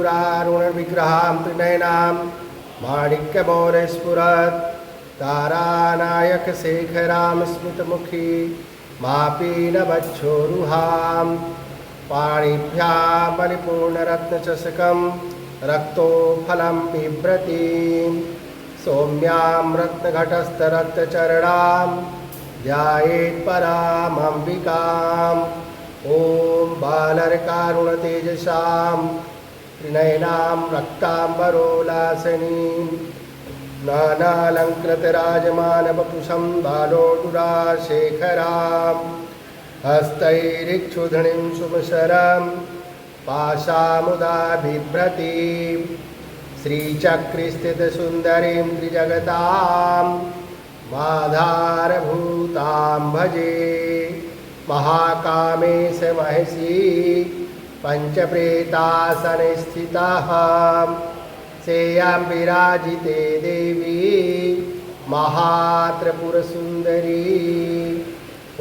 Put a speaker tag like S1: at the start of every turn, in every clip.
S1: मयूरारुणविग्रहां त्रिनयनां माणिक्यमौलिस्फुरत् तारानायकशेखरां स्मितमुखी मापीनवक्षोरुहां पाणिभ्यां परिपूर्णरत्नचषकं रक्तोफलं बिभ्रतीं सौम्यां रत्नघटस्थरक्तचरणां ध्यायेत् परामम्बिकाम्। ॐ बालर्कारुणतेजसां त्रिनयनां रक्ताम्बरोल्लासिनीं नानालङ्कृतराजमानवपुषं बालोडुराशेखरां हस्तैरिक्षुधणीं सुमशरं पाशामुदा बिभ्रतीं श्रीचक्रिस्थितसुन्दरीं त्रिजगतां माधारभूतां भजे। महाकामेश महसी पंचप्रेतासने स्थिताः सेयां विराजिते देवी महात्रिपुरसुन्दरी।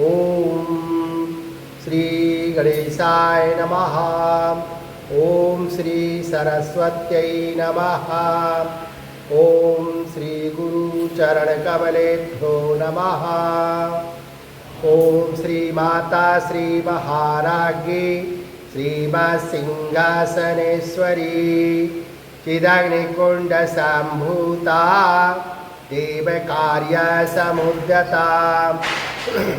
S1: ॐ श्री गणेशाय नमः। ॐ श्री सरस्वत्यै नमः। ॐ श्री गुरुचरणकमलेभ्यो नमः। ॐ श्री माता श्री महाराज्ञी श्रीमत्सिंहासनेश्वरी चिदग्निकुण्डसम्भूता देवकार्यसमुद्यता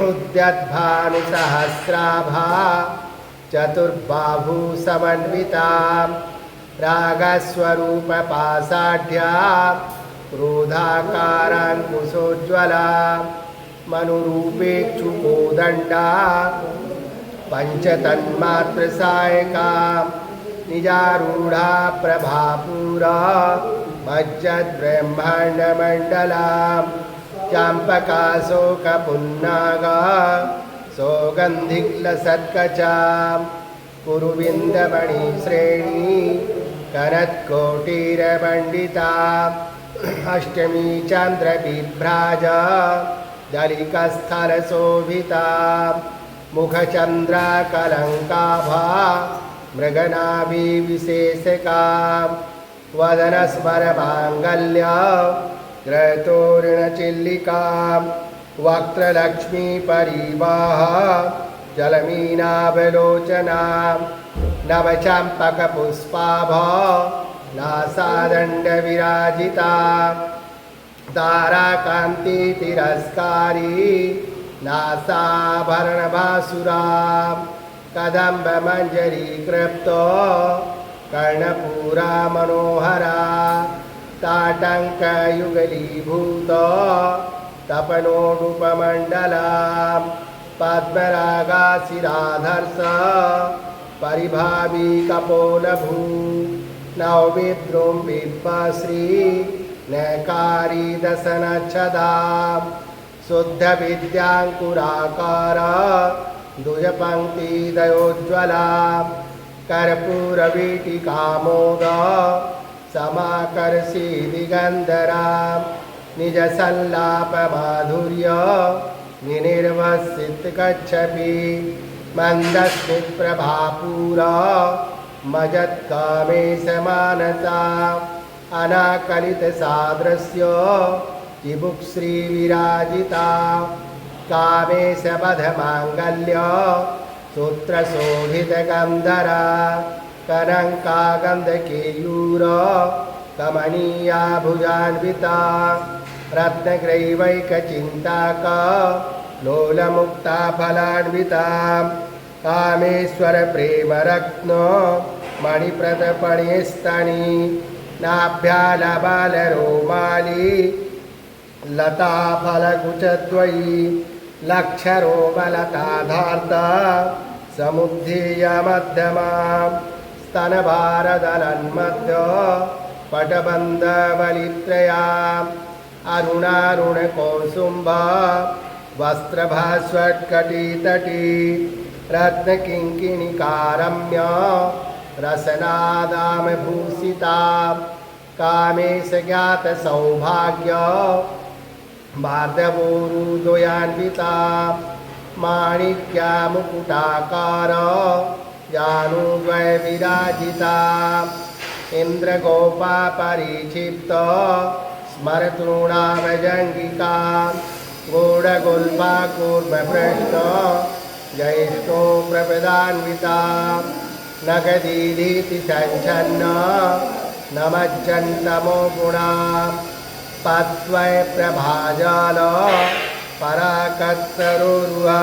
S1: उद्यद्भानुसहस्राभा चतुर्बाहुसमन्विता रागस्वरूपपाषाढ्या क्रोधाकाराङ्कुशोज्ज्वला मनुरूपेक्षुकोदण्डा पंचतन्मात्रसायका निजारूढ़ा प्रभापूरा मज्जद्ब्रह्माण्डमण्डला चाम्पकाशोकपुन्नागा सौगन्धिक्लसत्कचा कुरुविन्दमणिश्रेणी करत्कोटिरमण्डिता अष्टमी चन्द्रबिभ्राजा दलिकस्थलशोभिता मुखचन्द्राकलङ्काभा मृगनाभिविशेषका वदनस्मरमाङ्गल्य ग्रहतोरणचिल्लिका वक्त्रलक्ष्मीपरिवाह जलमीनावलोचना नवचम्पकपुष्पाभा नासादण्डविराजिता ताराकान्ति तिरस्कारी नासाभरणभासुरा कदम्बमञ्जरी कृप्तो कर्णपूरा मनोहरा ताटङ्कयुगलीभूत तपनोडुपमण्डला पद्मरागाशिराधर्ष परिभावी कपोलभू नवविद्रों बिम्बश्री नकारी दशनच्छदा शुद्धविद्याङ्कुराकार द्विजपङ्क्तिदयोज्ज्वला कर्पूरवीटिकामोद समाकर्षि दिगन्धरा निजसल्लापमाधुर्य विनिर्वसितकच्छपि मन्दस्मितप्रभापूरा मजत्कामेशमानसा अनाकलितसादृश्य चिबुक्श्रीविराजिता कामेशबधमाङ्गल्य सूत्रशोभितगन्धरा कनङ्कागन्धकेयूर कमनीया भुजान्विता रत्नग्रैवैकचिन्ताका लोलमुक्ता फलान्विता कामेश्वरप्रेमरत्न मणिप्रतपणिस्तनी नाभ्यालबालरोमाली लताफलकुचद्वयी लक्षरोमलताधार्ता समुद्धीयमध्यमा स्तनभारदलन्मध्य पटबन्धवलित्रया अरुणारुणकौसुम्भ वस्त्रभास्वत्कटितटी रत्नकिङ्किणिकारम्य रसनादामभूषिता कामेशज्ञातसौभाग्य मार्दवोरुदयान्विता माणिक्यमुकुटाकार जानुद्वयविराजिता इन्द्रगोपा परिक्षिप्त स्मरतॄणामजङ्गिका गूढगुल्फा कूर्मपृष्ठ जयिष्ठो प्रपदान्विता नगदीधीति सञ्छन्न नमज्जन्तमो गुणा पत्वै प्रभाजाल पराकत्सरोरुहा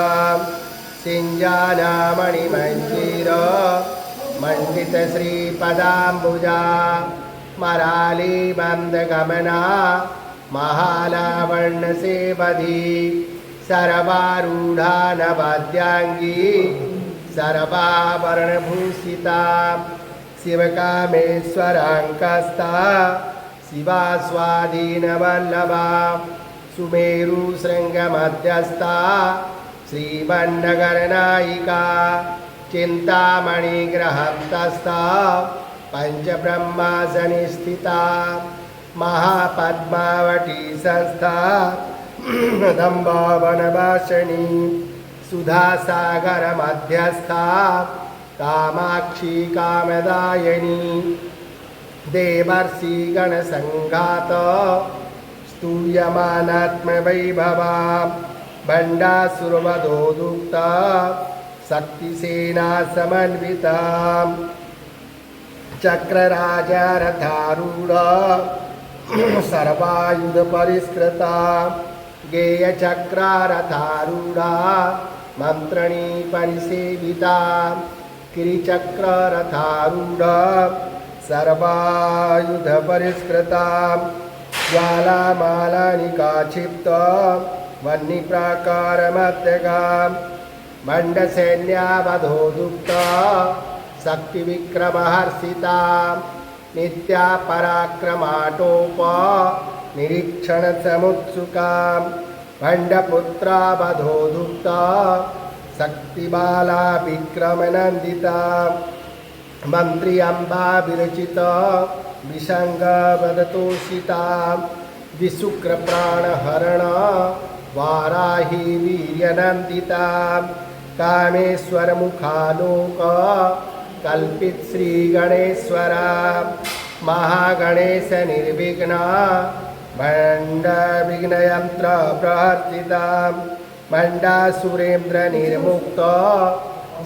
S1: सिञ्जानामणिमञ्जीर मण्डितश्रीपदाम्बुजा मरालीबन्धगमना महालावण्यसेवधी सर्वारूढा नवाद्याङ्गी सर्वाभरणभूषिता शिवकामेश्वराङ्कस्ता शिवा स्वाधीनवल्लभा सुमेरुशृङ्गमध्यस्था श्रीमन्नगरनायिका चिन्तामणिग्रहन्तस्था पञ्चब्रह्मासने स्थिता महापद्मावती संस्था दम्बावनवासिनी सुधासागरमध्यस्था कामाक्षी कामदायिनी देवर्षिगणसङ्घात स्तूयमानात्मवैभवा भण्डासुरवधोदुक्ता शक्तिसेना समन्विता चक्रराजरथारूढ सर्वायुधपरिष्कृता गेयचक्ररथारूढा मन्त्रणी परिसेविता गिरिचक्ररथारूढ सर्वायुधपरिष्कृता ज्वालामालानिका क्षिप्त वह्निप्राकारमत्यका मण्डसैन्यावधोदुक्ता शक्तिविक्रमहर्षिता नित्या पराक्रमाटोप निरीक्षणसमुत्सुका भण्डपुत्रावधोदुक्ता शक्तिबाला विक्रमनन्दिता मन्त्री अम्बा विरचित विसङ्गवदतोषिता विशुक्रप्राणहरण वाराही वीर्यनन्दिता कामेश्वरमुखालोक कल्पित श्रीगणेश्वरा महागणेश निर्विघ्ना भण्डविघ्नयन्त्र प्रहर्षिता भण्डासुरेन्द्र निर्मुक्त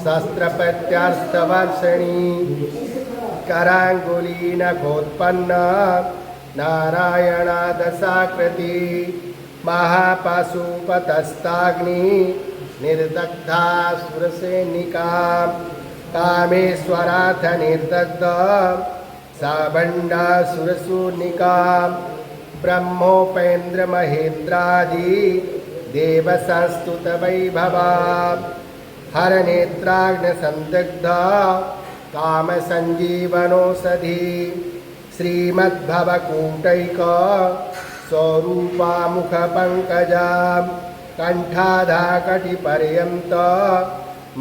S1: शस्त्रपत्यर्थवर्षिणी कराङ्गुलीनखोत्पन्ना नारायणादशाकृति महापशुपतस्ताग्नि निर्दग्धा सुरसैनिका कामेश्वराथ निर्दग्ध सा भण्डासुरशूर्णिका ब्रह्मोपेन्द्रमहेन्द्रादि देवसंस्तुतवैभवा हरनेत्राग्निसन्दग्धा कामसञ्जीवनौषधी श्रीमद्भवकूटैक स्वरूपा मुखपङ्कजा कण्ठाधाकटिपर्यन्त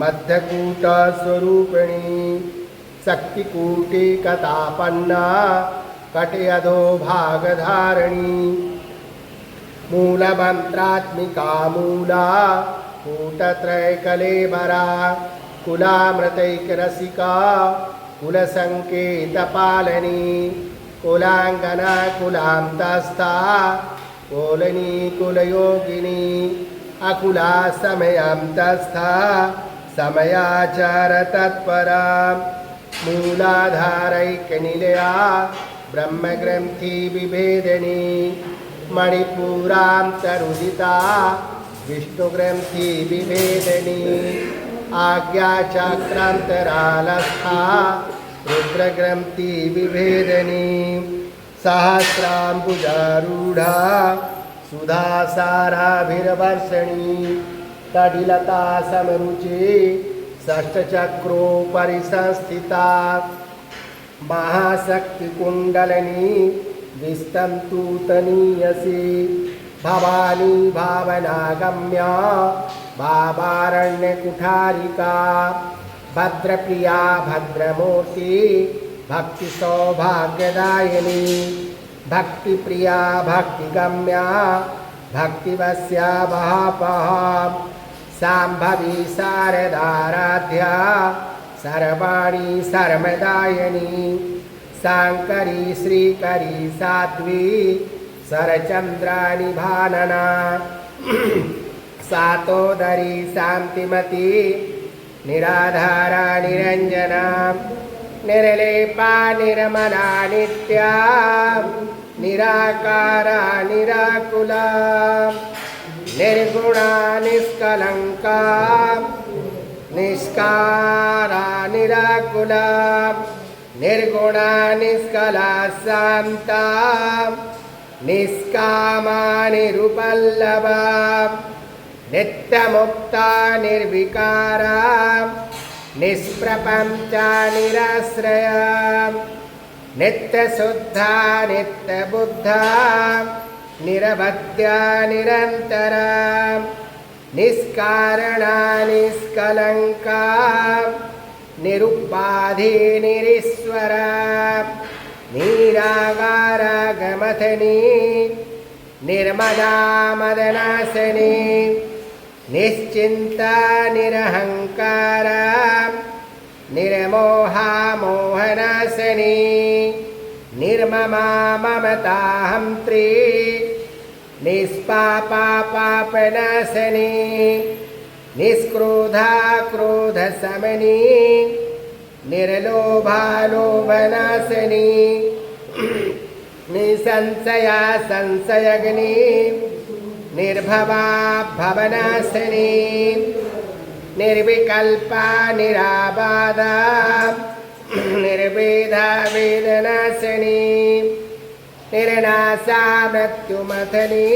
S1: मध्यकूटस्वरूपिणी शक्तिकूटिकतापन्ना कटयधो भागधारिणी मूलमन्त्रात्मिका मूला कूटत्रयकलेबरा कुलामृतैकरसिका कुलसङ्केतपालिनी कुलाङ्गना कुलान्तस्था कोलिनी कुलयोगिनी अकुला समयान्तस्था समयाचारतत्परा मूलाधारैकनिलया ब्रह्मग्रन्थि विभेदिनी मणिपुरान्तरुदिता विष्णुग्रन्थि विभेदिनी आज्ञाचक्रान्तरालस्था रुद्रग्रन्थि विभेदिनी सहस्राम्बुजारूढा सुधासाराभिर्वर्षिणी तडिलता समरुचि षष्ठचक्रोपरि संस्थिता महाशक्तिकुण्डलिनी विस्तन्तूतनीयसी भवानी भावनागम्या भावारण्यकुठारिका भद्रप्रिया भद्रमूर्ति भक्तिसौभाग्यदायिनी भक्तिप्रिया भक्तिगम्या भक्तिवस्या महापहा शाम्भवी शारदाराध्या सर्वाणि सर्वदायिनी शाङ्करी श्रीकरी साध्वी शरचन्द्राणि भानना सातोदरी शान्तिमती निराधारा निरञ्जना निर्लेपा निर्मला नित्या निराकारा निराकुला निर्गुणा निष्कलङ्का निष्कारा निराकुला निर्गुणा निष्कला शान्ता निष्कामा निरुपल्लवा नित्यमुक्ता निर्विकारा निष्प्रपञ्चा निराश्रया नित्यशुद्धा नित्यबुद्धा निरवध्या निरन्तरा निष्कारणा निष्कलङ्का निरुपाधि निरीश्वरा निरागारा गमथनी निर्मला मदनाशनी निश्चिन्ता निरहङ्कारा निर्मोहा मोहनाशनी निर्ममा ममता हन्त्री निष्पापा पापनाशनी निष्क्रोधा क्रोधशमनी निर्लोभा लोभनाशनी निसंशया संशयग्नि निर्भवा भवनाशनी निर्विकल्पा निराबाधा निर्वेदा वेदनाशनी निर्नाशा मृत्युमथनी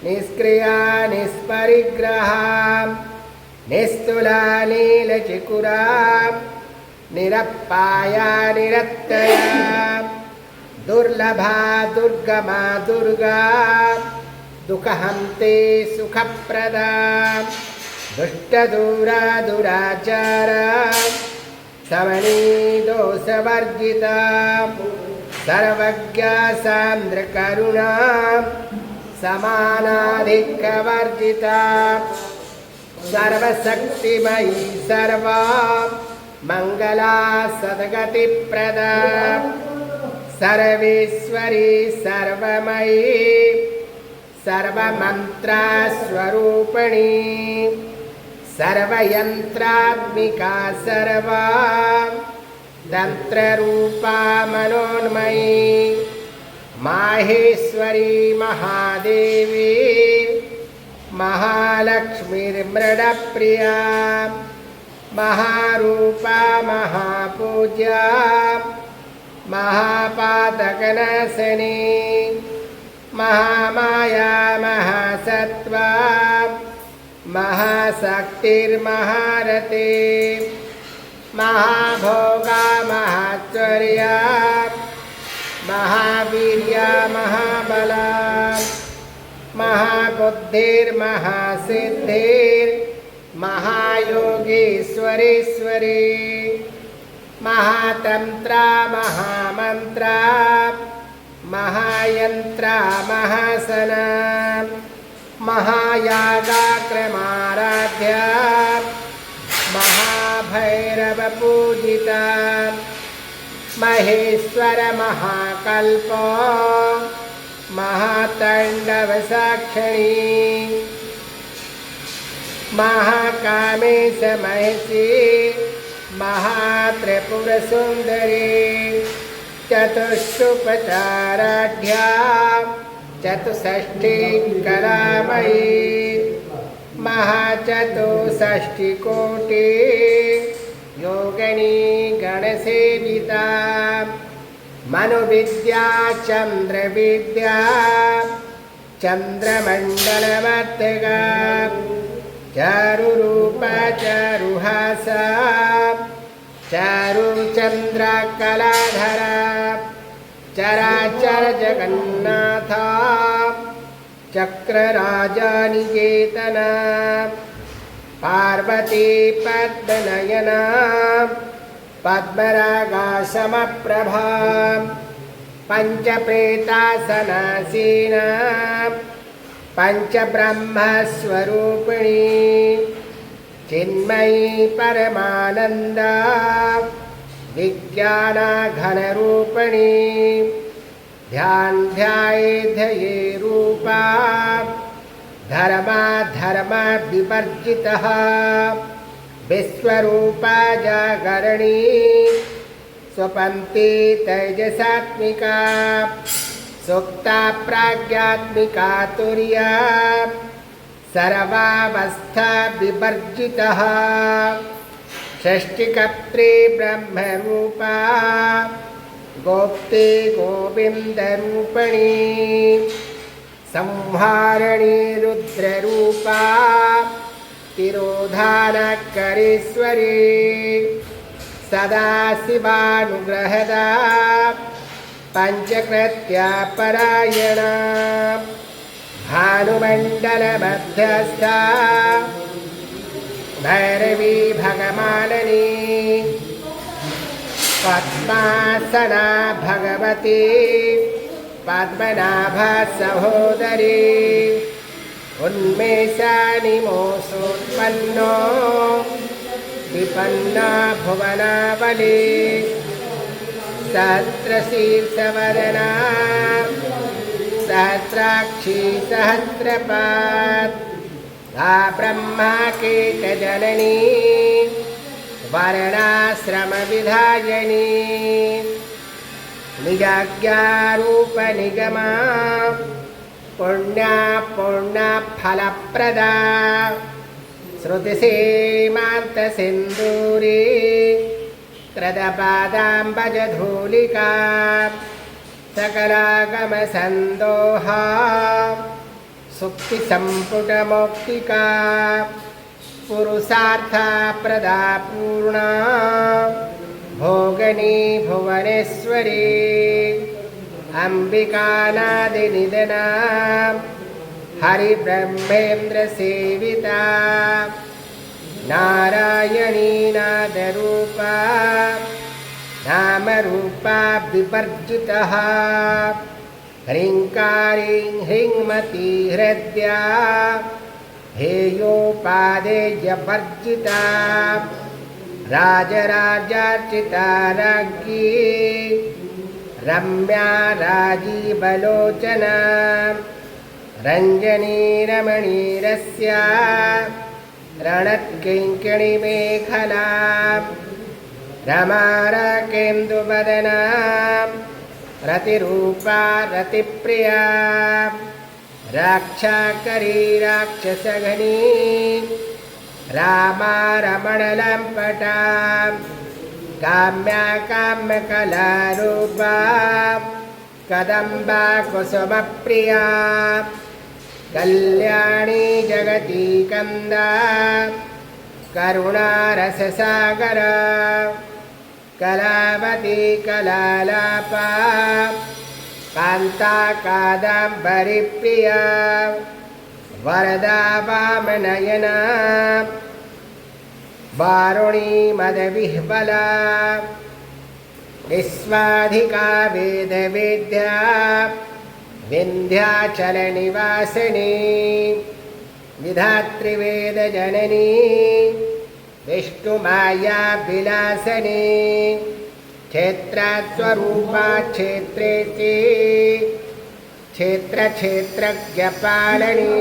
S1: निष्क्रिया निष्परिग्रहा निस्तुला नीलचिकुरा निरप्पाया निरत्यया दुर्लभा दुर्गमा दुर्गा दुःखहन्ते सुखप्रदा दुष्टदूरा दुराचारा समनी दोषवर्जिता सर्वज्ञा सान्द्रकरुणा समानाधिकवर्जिता सर्वशक्तिमयी सर्वा मंगला सद्गतिप्रदा सर्वेश्वरी सर्वमयी सर्वमन्त्रा स्वरूपिणी सर्वयन्त्रात्मिका सर्वा तन्त्ररूपा मनोन्मयी माहेश्वरी महादेवी महालक्ष्मीर्मृडप्रिया महारूपा महापूज्या महापातकनाशिनी महामाया महासत्त्वा महाशक्तिर्महारती महाभोगा महाचर्या महावीर्या महाबला महाबुद्धिर्महासिद्धिर्महायोगीश्वरेश्वरी महातंत्रा महामंत्रा महायंत्रा महासना महायागाक्रमाराध्या महाभैरवपूजिता महेश्वर महाकल्प महाताण्डवसाक्षिणी महाकामेश महिषी महात्रिपुरसुन्दरी चतुष्षुपचाराढ्या चतुष्षष्ठी कलामयी महाचतुष्षष्टिकोटि योगिनी गणसेविता मनुविद्या चन्द्रविद्या चन्द्रमण्डलमर्तका चारुरूपा चारुहासा चारुचन्द्रकलाधरा चराचर जगन्नाथ चक्रराजनिकेतना पार्वती पद्मनयना पद्मरागासमप्रभा पञ्चप्रेतासनासीना पञ्चब्रह्मस्वरूपिणी चिन्मयी परमानन्दा विज्ञानघनरूपिणी ध्याये रूपा धर्म विवर्जितः विश्वरूपा जागरणी स्वपन्ति तेजसात्मिका सुप्ता प्रज्ञात्मिका तुर्या सर्वावस्था विवर्जितः षष्टिकर्त्री ब्रह्मरूपा गोप्ते गोविन्दरूपिणी संहारिणी रुद्ररूपा तिरोधानकरेश्वरी सदाशिवानुग्रहदा पञ्चकृत्या परायणा भानुमण्डलमध्यस्था भैरवी भगमालिनी पद्मासना भगवती पद्मनाभा सहोदरी उन्मेषानिमोषोत्पन्नो विपन्ना भुवनावली सहस्रशीर्षवदना सहस्राक्षी सहस्रपात् सा ब्रह्माकीटजननी वर्णाश्रमविधायिनी निजाज्ञारूपनिगमा पुण्या पुण्यफलप्रदा श्रुतिसीमान्तसिन्दूरी कृतपादाम्बजधूलिका सकलागमसन्दोहा सुक्तिसम्पुटमौक्तिका पुरुषार्थप्रदा पूर्णा भोगनी भुवनेश्वरी अम्बिकानादिनिधना हरिब्रह्मेन्द्रसेविता नारायणी नादरूपा नामरूपा विवर्जितः ह्रीङ्कारी ह्रीङ्मती हृद्या हेयोपादेयवर्जिता राजराजार्चिता राज्ञी रम्या राजीवलोचना रञ्जनी रमणीरस्या रणत्किङ्किणीमेखला रमाराकेन्दुवदना रतिरूपा रतिप्रिया राक्षाकरी राक्षसघनी रामा रमणलम्पटा काम्या काम्यकलारूपा कदम्बा कुसुमप्रिया कल्याणी जगती कन्दा करुणारससागरा कलावती कलालापा कान्ता कादम्बरीप्रिया वरदा वामनयना वारुणी मदविह्वला विश्वाधिका वेदवेद्या विन्ध्याचलनिवासिनी विधातृवेदजननी विष्णुमाया विलासिनी क्षेत्रास्वरूपा क्षेत्रेति क्षेत्रक्षेत्रज्ञपालनी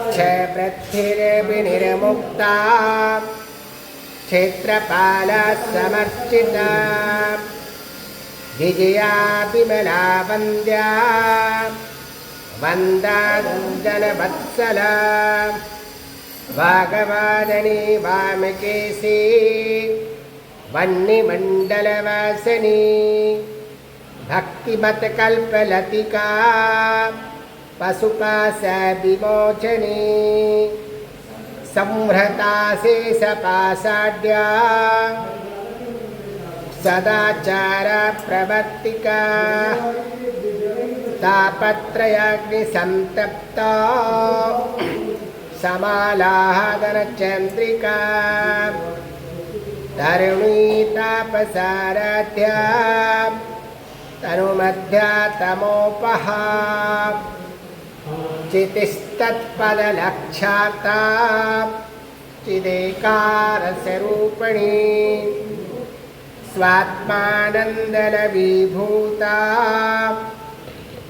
S1: क्षयवृद्धिर्विनिर्मुक्ता क्षेत्रपाला समर्चिता विजया विमला वन्द्या वन्दाञ्जनवत्सला वागवादनी वामकेशी वह्निमण्डलवासिनी भक्तिमतकल्पलतिका पशुपाशविमोचनी संहृता शेषपाषाढ्या सदाचारप्रवर्तिका तापत्रयाग्निसन्तप्ता समालाहदनचन्द्रिका तरुणी तापसाराध्या तनुमध्या तमोपहा चितिस्तत्पदलक्षाता चिदेकारस्वरूपिणी स्वात्मानन्दलविभूता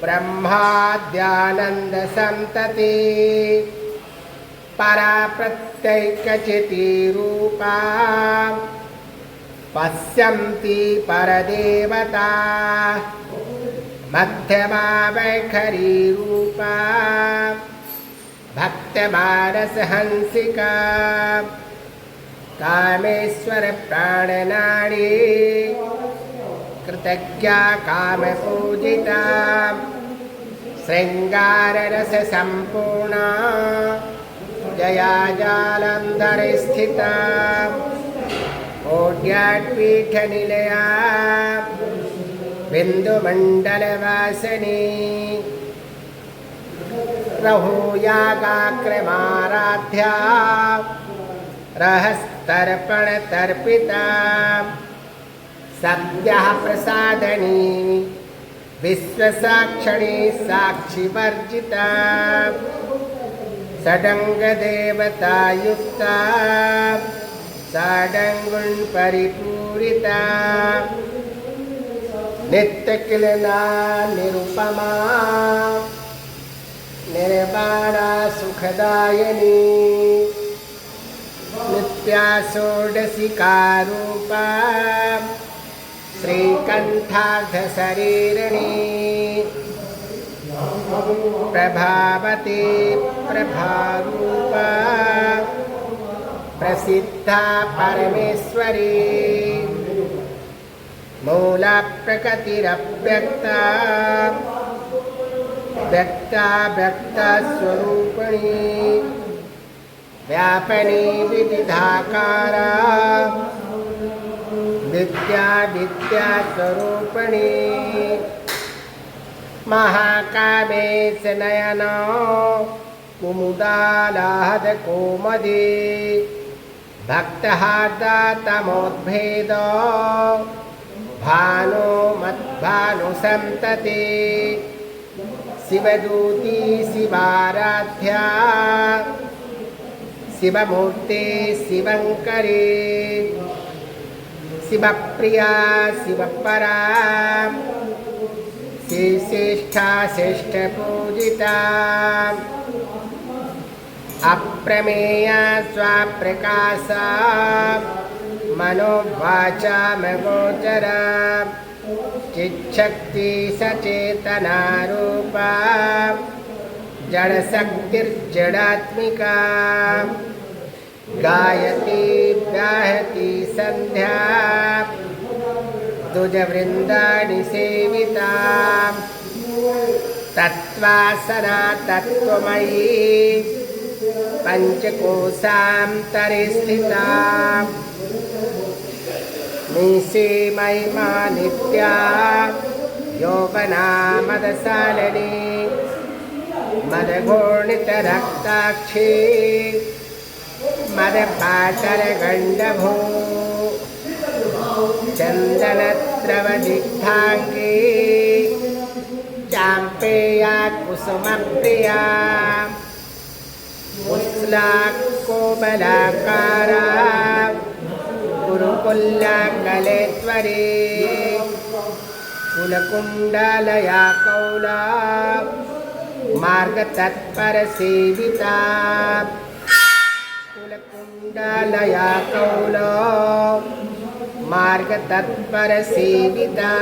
S1: ब्रह्माद्यानन्दसन्तते परा प्रत्यैकचितिरूपा पश्यन्ति परदेवता मध्यमा वैखरी रूपा भक्तमानसहंसिका कामेश्वर प्राणनाडी कृतज्ञा कामपूजिता श्रृंगाररससम्पूर्णा जया जालन्धरे स्थिता ओड्याट्पीठनिलया बिन्दुमण्डलवासिनी रहुयागाक्रमाराध्या रहस्तर्पणतर्पिता सद्यः प्रसादनी विश्वसाक्षिणी साक्षिवर्जिता षडङ्गदेवतायुक्ता षडङ्गुणपरिपूरिता नित्यकिलना निरुपमा निर्वाणा सुखदायिनी नित्या षोडशिकारूपा श्रीकण्ठार्धशरीरिणी प्रभावती प्रभारूपा प्रसिद्धा परमेश्वरी मूलप्रकृतिरव्यक्ता व्यक्ता व्यक्तस्वरूपिणी व्यापनी विविधाकारा विद्या विद्यास्वरूपिणी महाकामेश नयना कुमुदालाहदकोमदी भक्तहार्दतमोद्भेद भानो मद्भानुसन्तते शिवदूती शिवाराध्या शिवमूर्ते शिवङ्करी शिवप्रिया शिवपरा श्रीश्रेष्ठा श्रेष्ठपूजिता अप्रमेया स्वाप्रकाशा मनोवाचा मगोचरा चिच्छक्ति सचेतना रूपा जड़शक्तिर्जड़ात्मिका गायती व्याहती संध्या दुजवृंदानि सेविता तत्त्वासना तत्त्वमयी पंचकोशान्तरे स्थिता मीशे महिमा नित्या यौवना मदशालिनी मदघूर्णितरक्ताक्षी मदपाटलगण्डभू चन्दनद्रवदिग्धाङ्गी चाम्पेया कुसुमप्रिया कोमलाकारा गुरुकुल्लाकलेश्वरी कुलकुण्डलया कौला मार्गतत्परसेविता कुलकुण्डलया कौला मार्गतत्परसेविता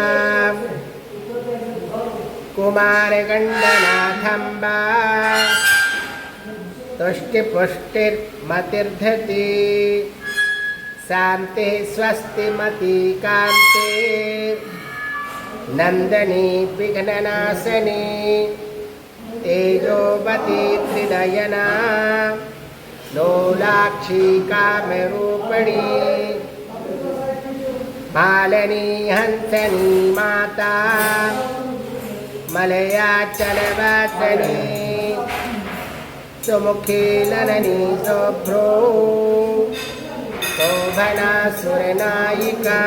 S1: कुमारगण्डनाथम्बा तुष्टिपुष्टिर्मतिर्धति शान्तिः स्वस्तिमती कान्तिः नन्दनी विघ्ननाशिनी तेजोवती त्रिनयना लोलाक्षी कामरूपिणी मालिनी हंसनी माता मलयाचलवासिनी सुमुखी नननी शुभ्रो शोभना सुरनायिका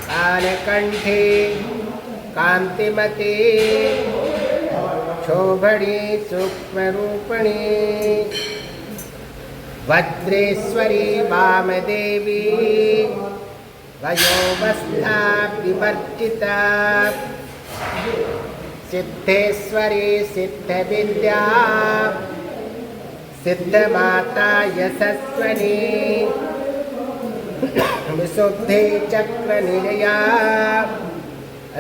S1: कालकंठी कांतिमती शोभणी सूक्ष्मरूपिणी वज्रेश्वरी वामदेवी वयोवस्था विवर्जिता सिद्धेश्वरी सिद्धविद्या सिद्धमाता यशस्वनी विशुद्धि चक्रनिलया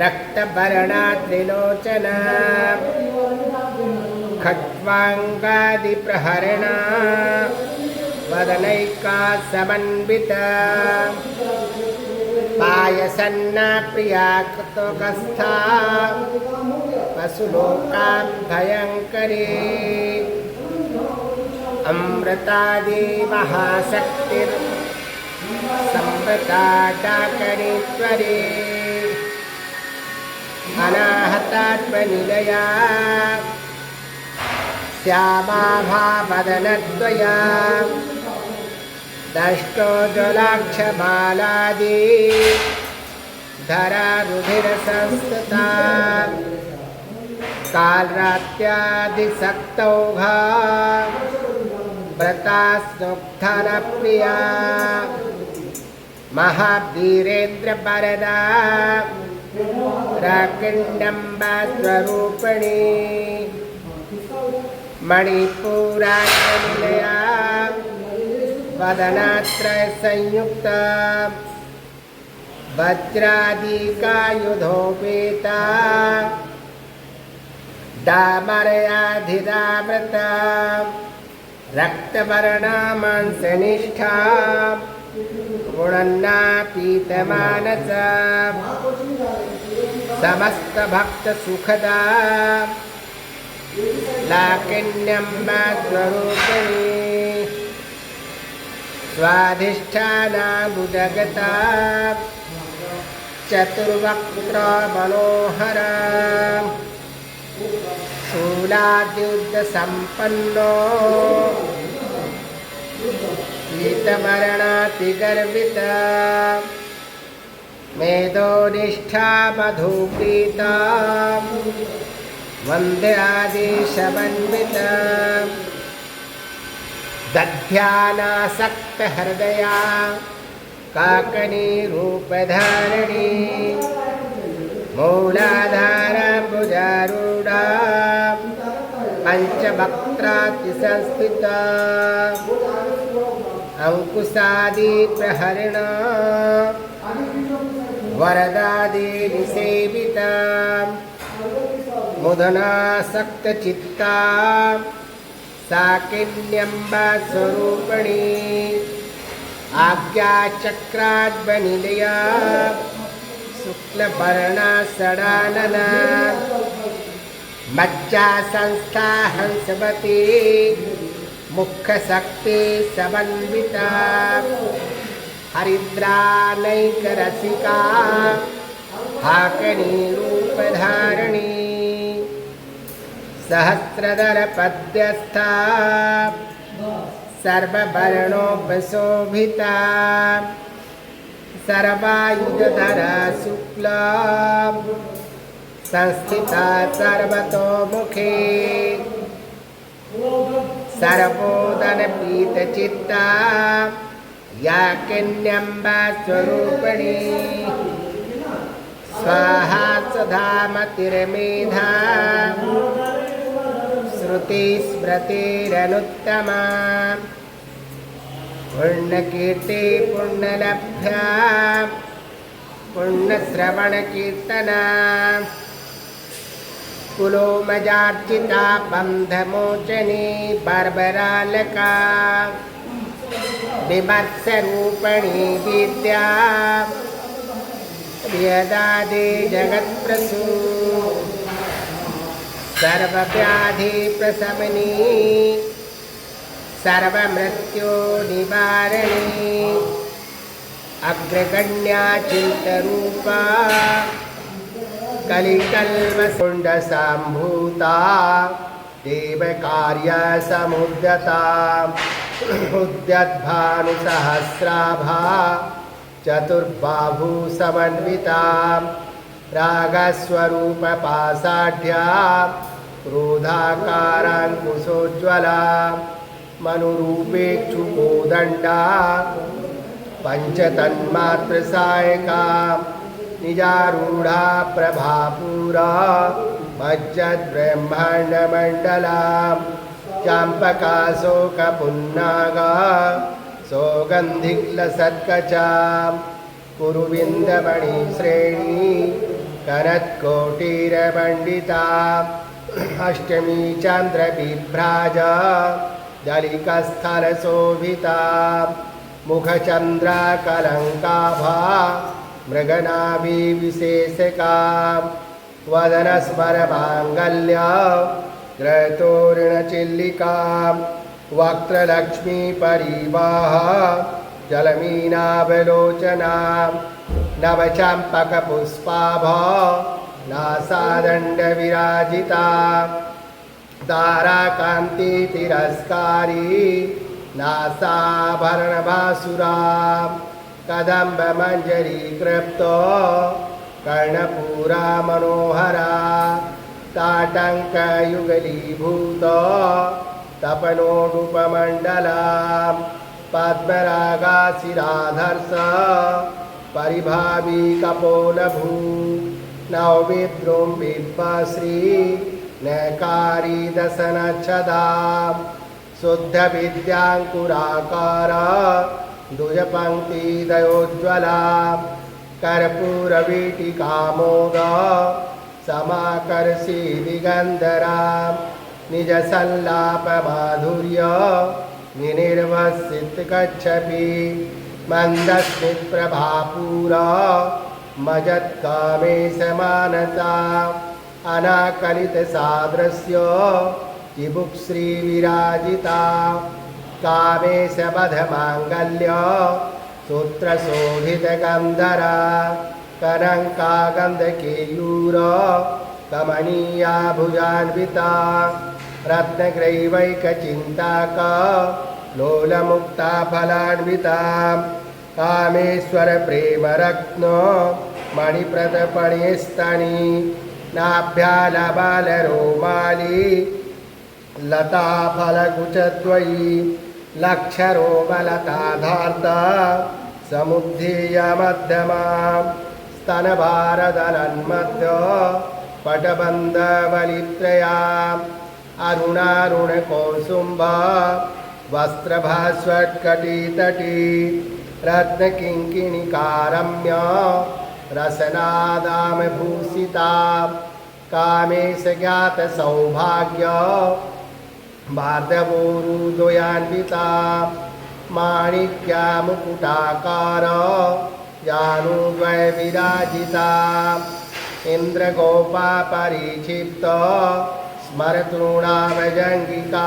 S1: रक्तवर्णा त्रिलोचना खट्वाङ्गादिप्रहरणा वदनैका समन्विता पायसन्ना प्रिया कृतोकस्था पशुलोकाभयङ्करी अमृतादि महाशक्तिर् संवृता डाकरीश्वरी अनाहतात्मनिलया श्यामाभावदनद्वया दष्टोज्ज्वलाक्षमालादि धरारुधिरसंस्तुता कालरात्यादिशक्तौघा व्रता स्नुग्धनप्रिया महावीरेन्द्रवरदा राकिण्डम्बास्वरूपिणी मणिपुरानिलया वदनात्रयसंयुक्ता वज्रादिकायुधोपेता दामरयाधिरामृता रक्तवर्णा मांसनिष्ठा गुणन्ना पीतमानसा समस्तभक्तसुखदा लाकिन्यम्बा स्वरूपिणी स्वाधिष्ठाना भुजगता चतुर्वक्त्र मनोहरा शूलाद्युद्धसम्पन्नो पीतवर्णातिगर्विता मेधोनिष्ठा मधुप्रीता वन्द्यादिशमन्विता दध्यानासक्तहृदया काकनीरूपधारिणी मूलाधारभुजारूढा पञ्चवक्त्रातिसंस्थिता अंकुशादिप्रहरिणा वरदादिनिसेविता मुदनासक्तचित्ता साकिन्यम्बा स्वरूपिणी आज्ञाचक्राद्वनिलया शुक्लवर्णा षडानना मज्जा संस्था हंसवती मुख्यशक्ति समन्विता हरिद्रानैकरसिका हाकनीरूपधारिणी सहस्रदलपद्यस्था सर्ववर्णोपशोभिता सर्वायुधधरा शुक्ला संस्थिता सर्वतोमुखे सर्वोदनपीतचित्ता याकिन्यम्बा स्वरूपिणी स्वाहा सुधामतिर्मेधा श्रुतिस्मृतिरनुत्तमा पुण्यकीर्ति पुण्यलभ्या पुण्यश्रवणकीर्तना कुलोमजार्चिता बन्धमोचनी बर्बरालका विमत्सरूपिणी विद्या प्रियदादे जगत्प्रसू सर्वव्याधिप्रशमनी सर्वमृत्युनिवारिणी अग्रगण्या चिन्तरूपा कलिकल्मकुण्डसम्भूता देवकार्यसमुद्यता उद्यद्भानुसहस्राभा चतुर्बाहुसमन्विता रागस्वरूपपाषाढ्या क्रोधाकाराङ्कुशोज्ज्वला मनुरूपेक्षुकोदण्डा पञ्चतन्मात्रसायका निजारूढा प्रभापूरा मज्जद्ब्रह्माण्डमण्डला चाम्पकाशोकपुन्नागा सौगन्धिक्लसत्कचा कुरुविन्दमणिश्रेणी कनत्कोटिरमण्डिता अष्टमी चन्द्रबिभ्राजा दलिकस्थलशोभिता मुखचन्द्राकलङ्काभा मृगनाभिविशेषका वदनस्मरमाङ्गल्य ग्रहतोरणचिल्लिका वक्त्रलक्ष्मीपरिवाह जलमीनावलोचना नवचम्पकपुष्पाभा नासादण्डविराजिता ताराकान्तितिरस्कारी नासाभरणभासुरा कदम्बमञ्जरीकृप्तो कर्णपूरा मनोहरा ताटङ्कयुगलीभूत तपनोडुपमण्डला पद्मरागाशिराधर्ष परिभावी कपोलभू नवविद्रुं बिम्बश्री नकारी दशनच्छदा शुद्धविद्याङ्कुराकार द्विजपङ्क्तिदयोज्ज्वला कर्पूरवीटिकामोद समाकर्षि दिगन्धरा निजसल्लापमाधुर्य विनिर्वसितकच्छपि मन्दस्मितप्रभापूरा मजत्कामेशमानसा अनाकलितसादृश्य चिबुक्श्रीविराजिता कामेशबधमाङ्गल्य सूत्रशोभितगन्धरा कनङ्कागन्धकेयूर कमनीया भुजान्विता रत्नग्रैवैकचिन्ताक लोलमुक्ता फलान्विता कामेश्वरप्रेमरत्न मणिप्रतपणिस्तनी नाभ्यालबालरोमाली लताफलकुचद्वयी लक्षरोमलताधार्ता समुद्धेयमध्यमा स्तनभारदलन्मध्य पटबन्धबलित्रया अरुणारुणकौसुम्ब वस्त्रभास्वत्कटितटी रत्नकिङ्किणिकारम्य रसनादामभूषिता कामेशज्ञातसौभाग्य बार्धवोरुद्वयान्विता माणिक्यमुकुटाकार जानुद्वयविराजिता इन्द्रगोपा परिक्षिप्त स्मरतृणाभजङ्गिका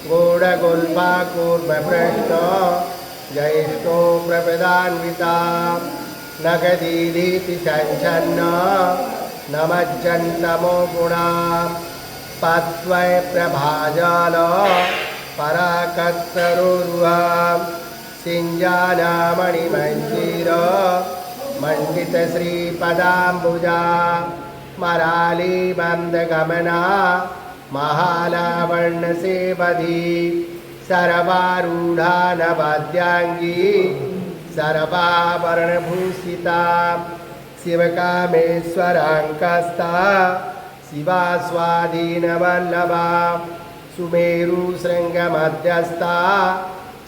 S1: गूढगुल्फा कूर्मपृष्ठ जयिष्ठो प्रपदान्विता नगदीधीति सञ्छन्न नमज्जन्तमो गुणा पद्वै प्रभाजाल पराकत्सरुरुहा सिञ्जानामणिमञ्जीर मण्डितश्रीपदाम्बुजा मरालीबन्धगमना महालावण्यसेवधी सर्वारूढा नवाद्याङ्गी सर्वाभरणभूषिता शिवकामेश्वराङ्कस्था शिवास्वाधीनवल्लभा सुमेरुशृङ्गमध्यस्था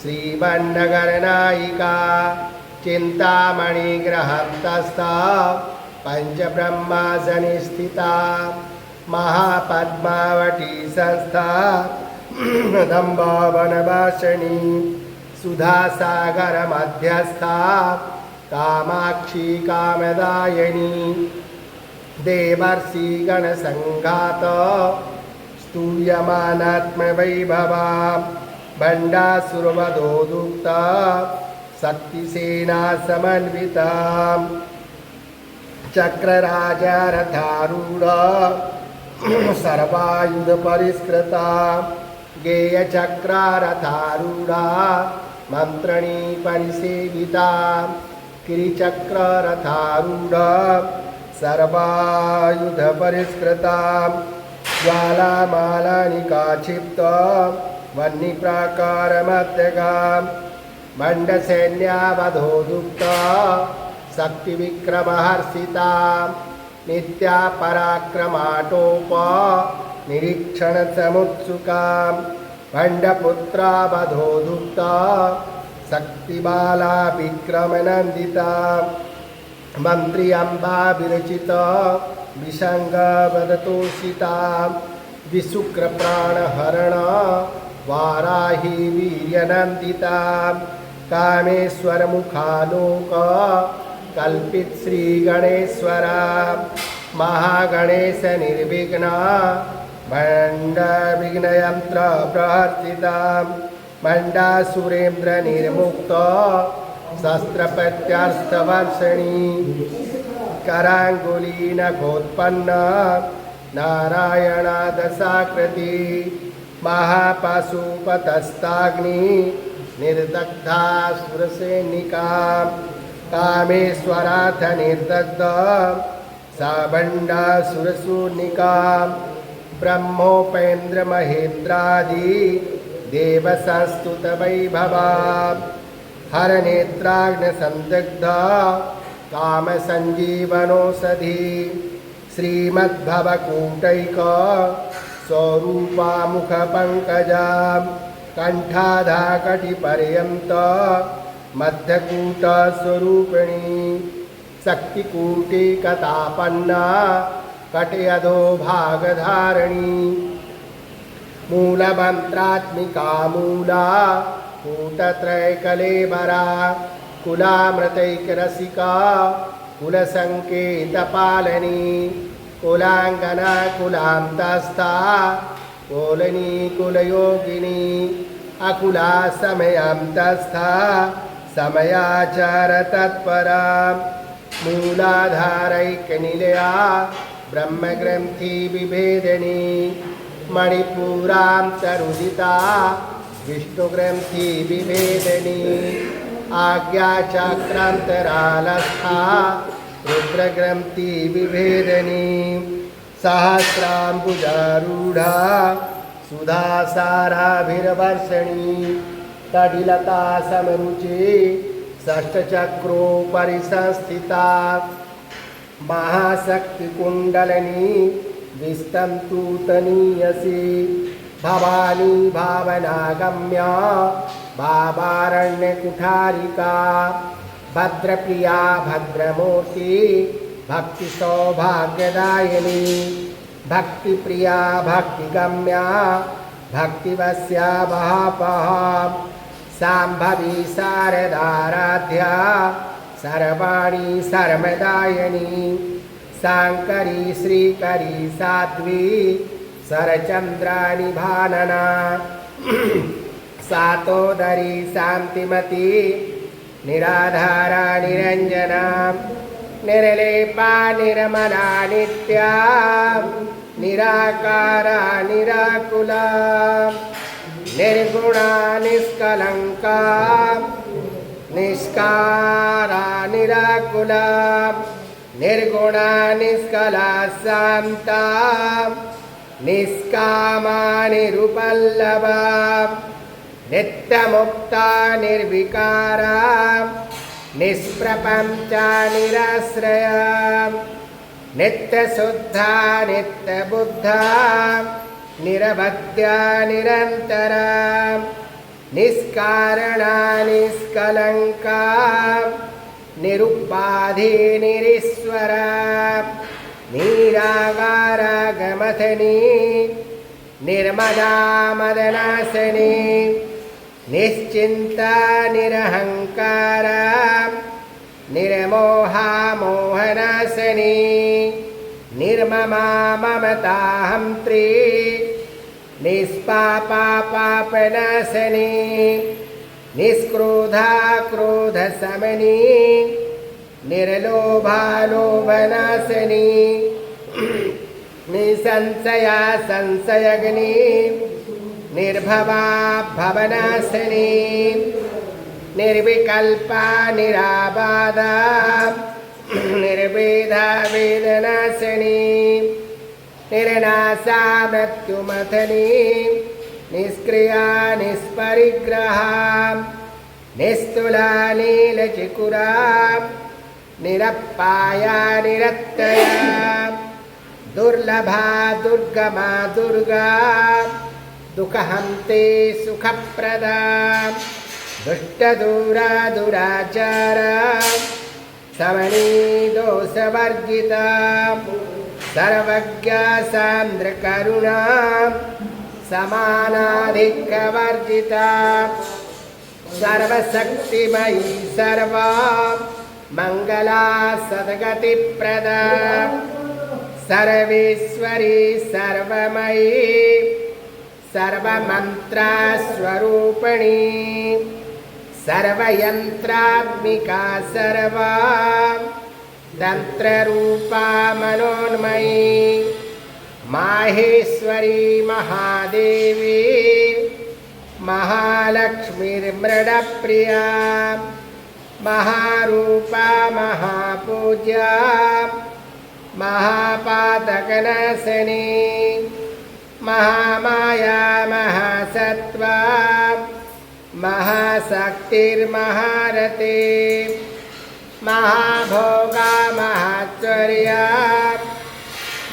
S1: श्रीमन्नगरनायिका चिन्तामणिग्रहन्तस्था पञ्चब्रह्मासने स्थिता महापद्मावती संस्था दम्बावनवासिनी सुधासागरमध्यस्था कामाक्षी कामदायिनी देवर्षिगणसङ्घात स्तूयमानात्मवैभवा भण्डासुरवधोदुक्ता शक्तिसेना समन्विता चक्रराजरथारूढ सर्वायुधपरिष्कृता गेयचक्ररथारूढा मन्त्रणी परिसेविता गिरिचक्ररथारूढ सर्वायुधपरिष्कृता ज्वालामालानिका क्षिप्त वह्निप्राकारमध्यगां मण्डसैन्यावधोदुक्ता शक्तिविक्रमहर्षिता नित्या पराक्रमाटोप निरीक्षणसमुत्सुकां भण्डपुत्रावधोदुक्ता शक्तिबाला विक्रमनन्दिता मन्त्री अम्बा विरचिता विसङ्गवदतोषिता विशुक्रप्राणहरण वाराही वीर्यनन्दिता कामेश्वरमुखालोक कल्पित श्रीगणेश्वरा महागणेश निर्विघ्ना भण्डविघ्नयन्त्र प्रहर्षिता मण्डासुरेन्द्र निर्मुक्त शस्त्रपत्यर्थवर्षिणी कराङ्गुलीनखोत्पन्न नारायणादशाकृति महापशुपतस्ताग्नि निर्दग्धा सुरसैनिका कामेश्वराथ निर्दग्ध साबण्डासुरशूर्णिका ब्रह्मोपेन्द्र महेन्द्रादि देवसंस्तुतवैभवा हरनेत्राग्निसंदिग्ध कामसञ्जीवनौषधि श्रीमद्भवकूटैक स्वरूपा मुखपङ्कजा कण्ठाधाकटिपर्यन्त मध्यकूटस्वरूपिणी शक्तिकूटिकतापन्ना कटयधो भागधारिणी मूलमन्त्रात्मिका मूला कूटत्रयकलेबरा कुलामृतैकरसिका कुलसङ्केतपालिनी कुलाङ्गना कुलान्तस्था कोलिनी कुलयोगिनी अकुला समयान्तस्था समयाचारतत्परा मूलाधारैकनिलया ब्रह्मग्रन्थि विभेदिनी मणिपुरान्तरुदिता विष्णुग्रन्थि विभेदिनी आज्ञाचक्रान्तरालस्था रुद्रग्रन्थि विभेदिनी सहस्राम्बुजारूढा सुधासाराभिर्वर्षिणी तडिलता समरुचि षष्ठचक्रोपरि संस्थिता महाशक्तिकुण्डलिनी विस्तन्तूतनीयसी भवानी भावनागम्या भावारण्यकुठारिका भद्रप्रिया भद्रमूर्ति भक्तिसौभाग्यदायिनी भक्तिप्रिया भक्तिगम्या भक्तिवस्या वहापहा शाम्भवी शारदाराध्या सर्वाणी सर्वदायिनी शाङ्करी श्रीकरी साध्वी शरचन्द्राणि भानना सातोदरी शान्तिमती निराधारा निरञ्जना निर्लेपा निर्मला नित्या निराकारा निराकुला निर्गुणा निष्कलङ्का निष्कारा निराकुला निर्गुणा निष्कला शान्ता निष्कामा निरुपल्लवा नित्यमुक्ता निर्विकारा निष्प्रपञ्चा निराश्रया नित्यशुद्धा नित्यबुद्धा निरवध्या निरन्तरा निष्कारणा निष्कलङ्का निरुपाधि निरीश्वरा निरागारा गमथनी निर्मला मदनाशनी निश्चिन्ता निरहङ्कारा निर्मोहा मोहनाशनी निर्ममा ममता हन्त्री निष्पापा पापनाशनी निष्क्रोधा क्रोधशमनी निर्लोभा लोभनाशनी निसंशया संशयग्नि निर्भवा भवनाशिनी निर्विकल्पा निराबाधा निर्वेदा वेदनाशिनी निर्नाशा मृत्युमथनी निष्क्रिया निष्परिग्रहा निस्तुला नीलचिकुरा निरप्पाया निरत्यया दुर्लभा दुर्गमा दुर्गा दुःखहन्ते सुखप्रदा दुष्टदूरा दुराचारा समनी दोषवर्जिता सर्वज्ञा सान्द्रकरुणा समानाधिक्यवर्जिता सर्वशक्तिमयी सर्वा मंगला सद्गतिप्रदा सर्वेश्वरी सर्वमयी सर्वमन्त्रस्वरूपिणी सर्वयन्त्रात्मिका सर्वा तन्त्ररूपा मनोन्मयी माहेश्वरी महादेवी महालक्ष्मीर्मृडप्रिया महारूपा महापूज्या महापातकनाशिनी महामाया महासत्त्वा महाशक्तिर्महारते महाभोगा महाचर्या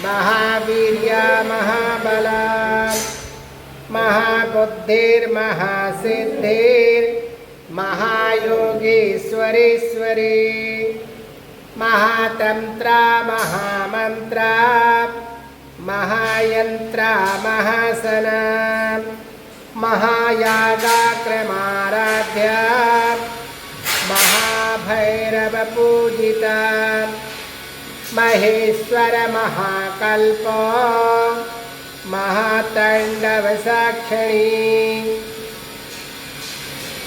S1: महावीर्या महाबला महाबुद्धिर्महासिद्धिर्महायोगीश्वरेश्वरी महातंत्रा महामंत्रा महायंत्रा महासना महायागाक्रमाराध्या महाभैरवपूजिता महेश्वर महाकल्प महाताण्डवसाक्षिणी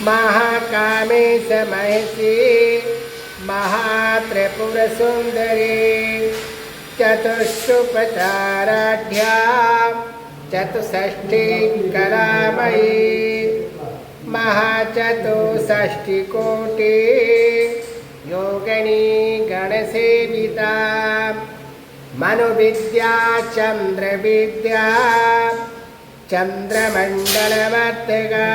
S1: महाकामेश महिषी महात्रिपुरसुन्दरी चतुष्षुपचाराढ्या चतुष्षष्ठी कलामयी महाचतुष्षष्टिकोटि योगिनी गणसेविता मनुविद्या चन्द्रविद्या चन्द्रमण्डलवर्तिका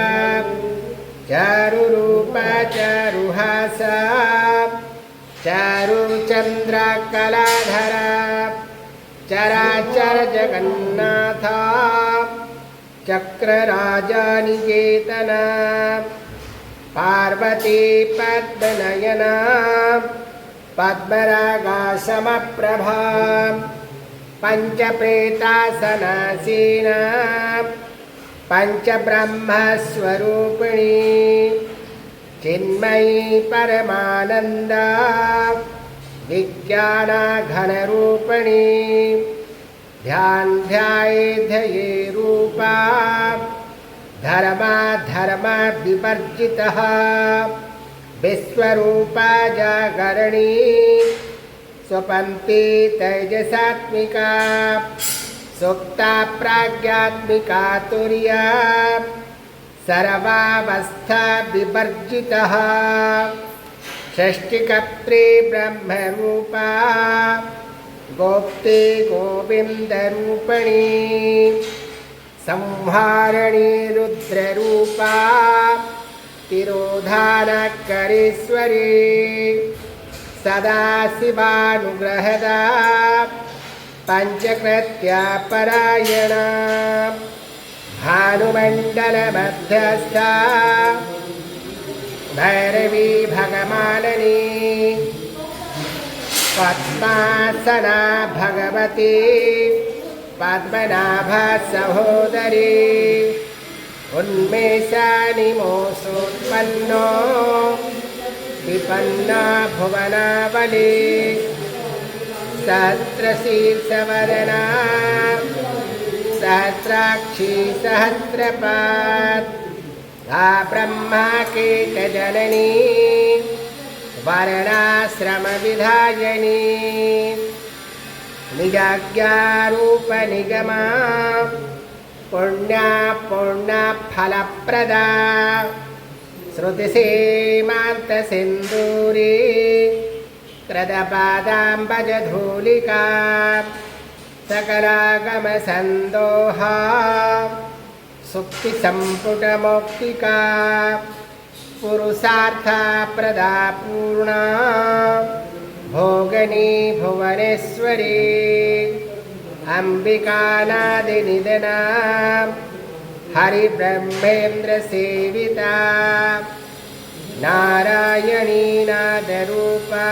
S1: चारुरूपा चारुहासा चारुचन्द्रकलाधरा चराचर जगन्नाथा चक्रराजनिकेतना पार्वती पद्मनयना पद्मरागासमप्रभा पञ्चप्रेतासनासीना पञ्चब्रह्मस्वरूपिणी चिन्मयी परमानन्दा विज्ञानघनरूपिणी ध्याये रूपा धर्मविवर्जितः विश्वरूपा जागरणी स्वपन्ती तेजसात्मिका सुप्ता प्राज्ञात्मिका तुर्या सर्वावस्था विवर्जितः षष्टिकर्त्री ब्रह्मरूपा गोप्ती गोविन्दरूपिणी संहारिणी रुद्ररूपा तिरोधानकरेश्वरी सदाशिवानुग्रहदा पञ्चकृत्या परायणा भानुमण्डलमध्यस्था भैरवी भगमालिनी पद्मासना भगवती पद्मनाभा सहोदरी उन्मेषानिमोषोत्पन्नो विपन्ना भुवनावली सहस्रशीर्षवदना सहस्राक्षी सहस्रपात् ब्रह्मा कीटजननी वर्णाश्रमविधायिनी निजाज्ञारूपनिगमा पुण्या पुण्यफलप्रदा श्रुतिसीमान्तसिन्दूरी कृतपादाम्बजधूलिका सकलागमसन्दोहा सुक्तिसम्पुटमौक्तिका पुरुषार्थप्रदा पूर्णा भोगनी भुवनेश्वरी अम्बिकानादिनिधना हरिब्रह्मेन्द्रसेविता नारायणी नादरूपा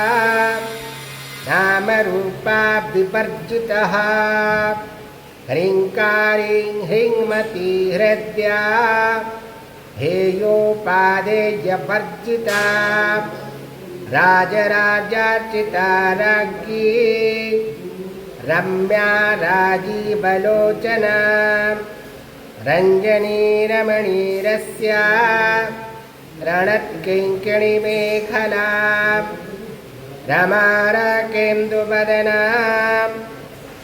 S1: नामरूपा विवर्जितः ह्रीङ्कारी ह्रीङ्मती हृद्या हेयोपादेयवर्जिता राजराजार्चिता राज्ञी रम्या राजीवलोचना रञ्जनी रमणीरस्या रणत्किङ्किणीमेखला रमारकेन्दुवदना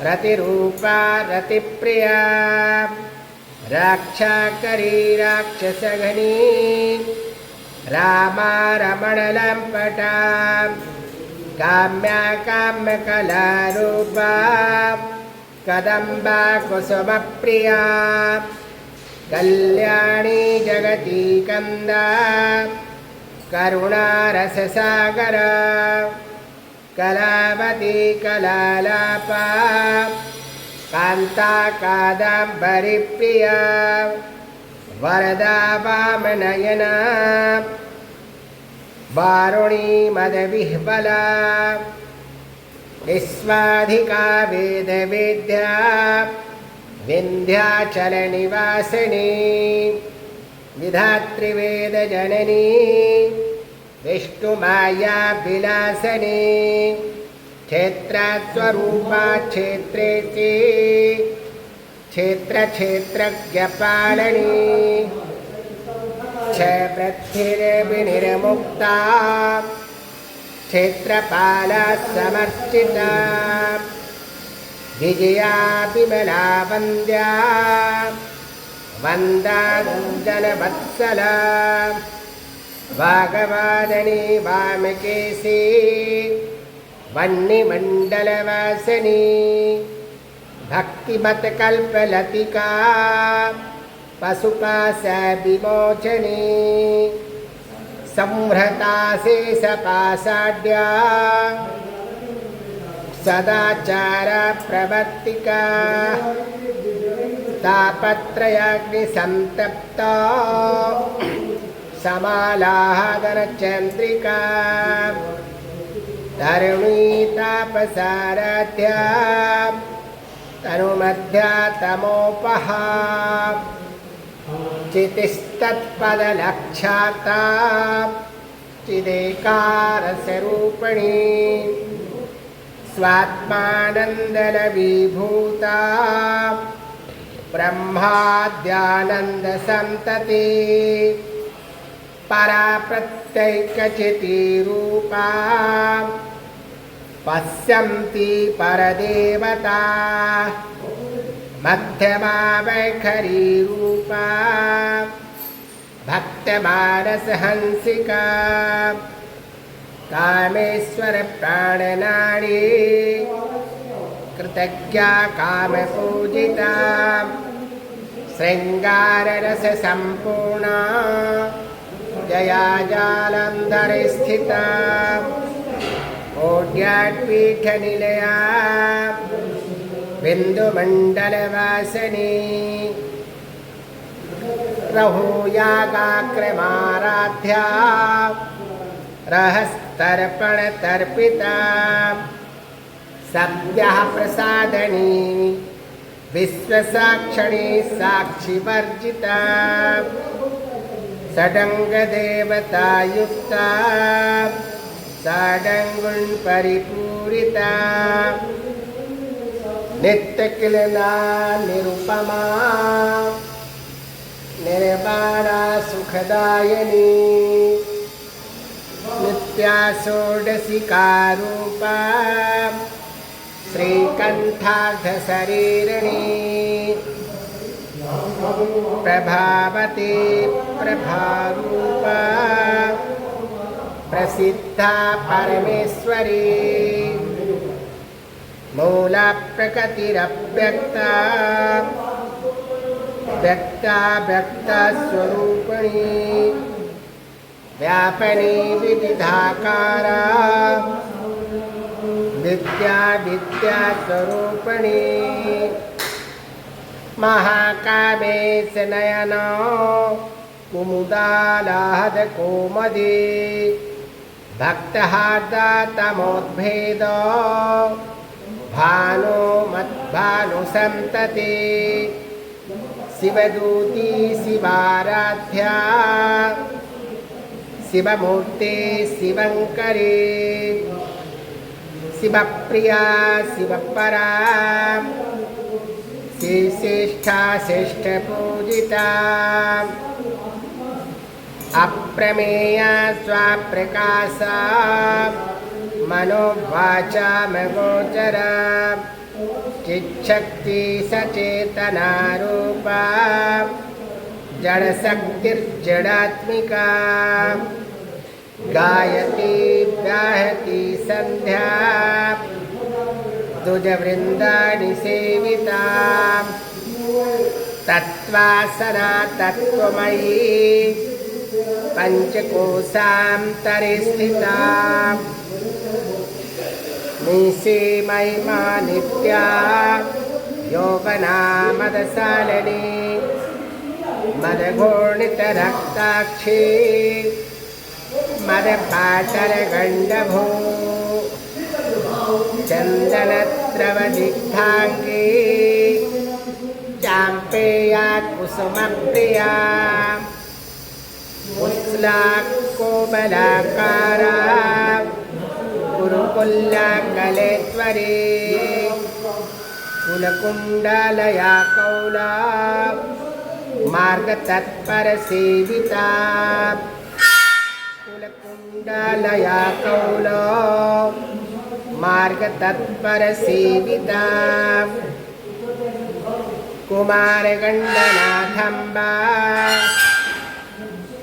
S1: रतिरूपा रतिप्रिया राक्षाकरी राक्षसघनी रामा रमणलम्पटा काम्या काम्यकलारूपा कदम्बा कुसुमप्रिया कल्याणी जगती कन्दा करुणारससागर कलावती कलालापा कान्ता कादम्बरीप्रिया वरदा वामनयना वारुणी मदविह्वला विश्वाधिका वेदवेद्या विन्ध्याचलनिवासिनी विधातृवेदजननी विष्णुमाया विलासनी क्षेत्रास्वरूपा क्षेत्रेति क्षेत्रक्षेत्रज्ञपालनी क्षयवृद्धिर्विनिर्मुक्ता क्षेत्रपाला समर्चिता विजया विमला वन्द्या वन्दाञ्जनवत्सला वागवादनी वामकेशी वह्निमण्डलवासिनी भक्तिमतकल्पलतिका पशुपाशविमोचनी संहृता शेषपाषाढ्या सदाचारप्रवर्तिका तापत्रयाग्निसन्तप्ता समालाहदनचन्द्रिका तरुणी तापसाराध्या तनुमध्या तमोपहा चितिस्तत्पदलक्षाता चिदेकारस्वरूपिणी स्वात्मानन्दलविभूता ब्रह्माद्यानन्दसन्तति परा प्रत्यैकचितिरूपा पश्यन्ति परदेवता मध्यमा वैखरी रूपा भक्तमानसहंसिका कामेश्वर प्राणनाडी कृतज्ञा कामपूजिता शृङ्गाररससम्पूर्णा जया जालन्धरे स्थिता ओड्याट्पीठनिलया बिन्दुमण्डलवासिनी रहुयागाक्रमाराध्या रहस्तर्पणतर्पिता सद्यः प्रसादनी विश्वसाक्षिणी साक्षिवर्जिता षडङ्गदेवतायुक्ता षडङ्गुणपरिपूरिता नित्यकिलना निरुपमा निर्वाणा सुखदायिनी नित्या षोडशिकारूपा श्रीकण्ठार्धशरीरिणी प्रभावती प्रभारूपा प्रसिद्धा परमेश्वरी मूला प्रकृतिरव्यक्ता व्यक्ताव्यक्तस्वरूपिणी व्यापनी विविधाकारा विद्या विद्यास्वरूपिणी महाकामेश नयना कुमुदालाहद कोमदी भक्तहार्दा तमोद्भेद भानो मद्भानु संतते शिवदूती शिवाराध्या शिवमूर्ते शिवंकरे शिवप्रिया शिवपरा श्रेष्ठा श्रेष्ठपूजिता अप्रमेया स्वाप्रकाशा मनोवाचा मगोचरा चिच्छक्ति सचेतना रूपा जड़शक्तिर्जड़ात्मिका गायती व्याहती संध्या दुजवृंदानि सेविता तत्त्वासना तत्त्वमयी पंचकोशान्तरे स्थिता मीशे महिमा नित्या यौवना मदशालिनी मदघूर्णितरक्ताक्षी मदपाटलगण्डभू चन्दनद्रवदिग्धाङ्गी चाम्पेया कुसुमप्रिया कोमलाकारा गुरुकुल्लाकलेश्वरी कुलकुण्डलया कौला मार्गतत्परसेविता कुलकुण्डलया कौला मार्गतत्परसेविता कुमारगण्डनाथम्बा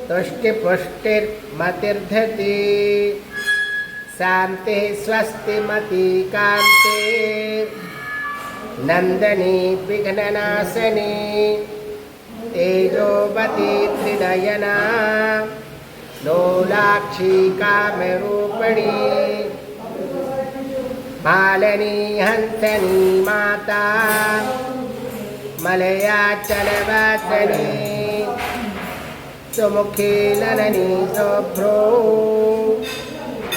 S1: तुष्टिपुष्टिर्मतिर्धति शांति स्वस्तिमती कांति नंदनी विघ्ननाशनी तेजोवती त्रिनयना लोलाक्षी कामरूपिणी मालिनी हंसनी माता मलयाचलवासिनी सुमुखी नननी शुभ्रो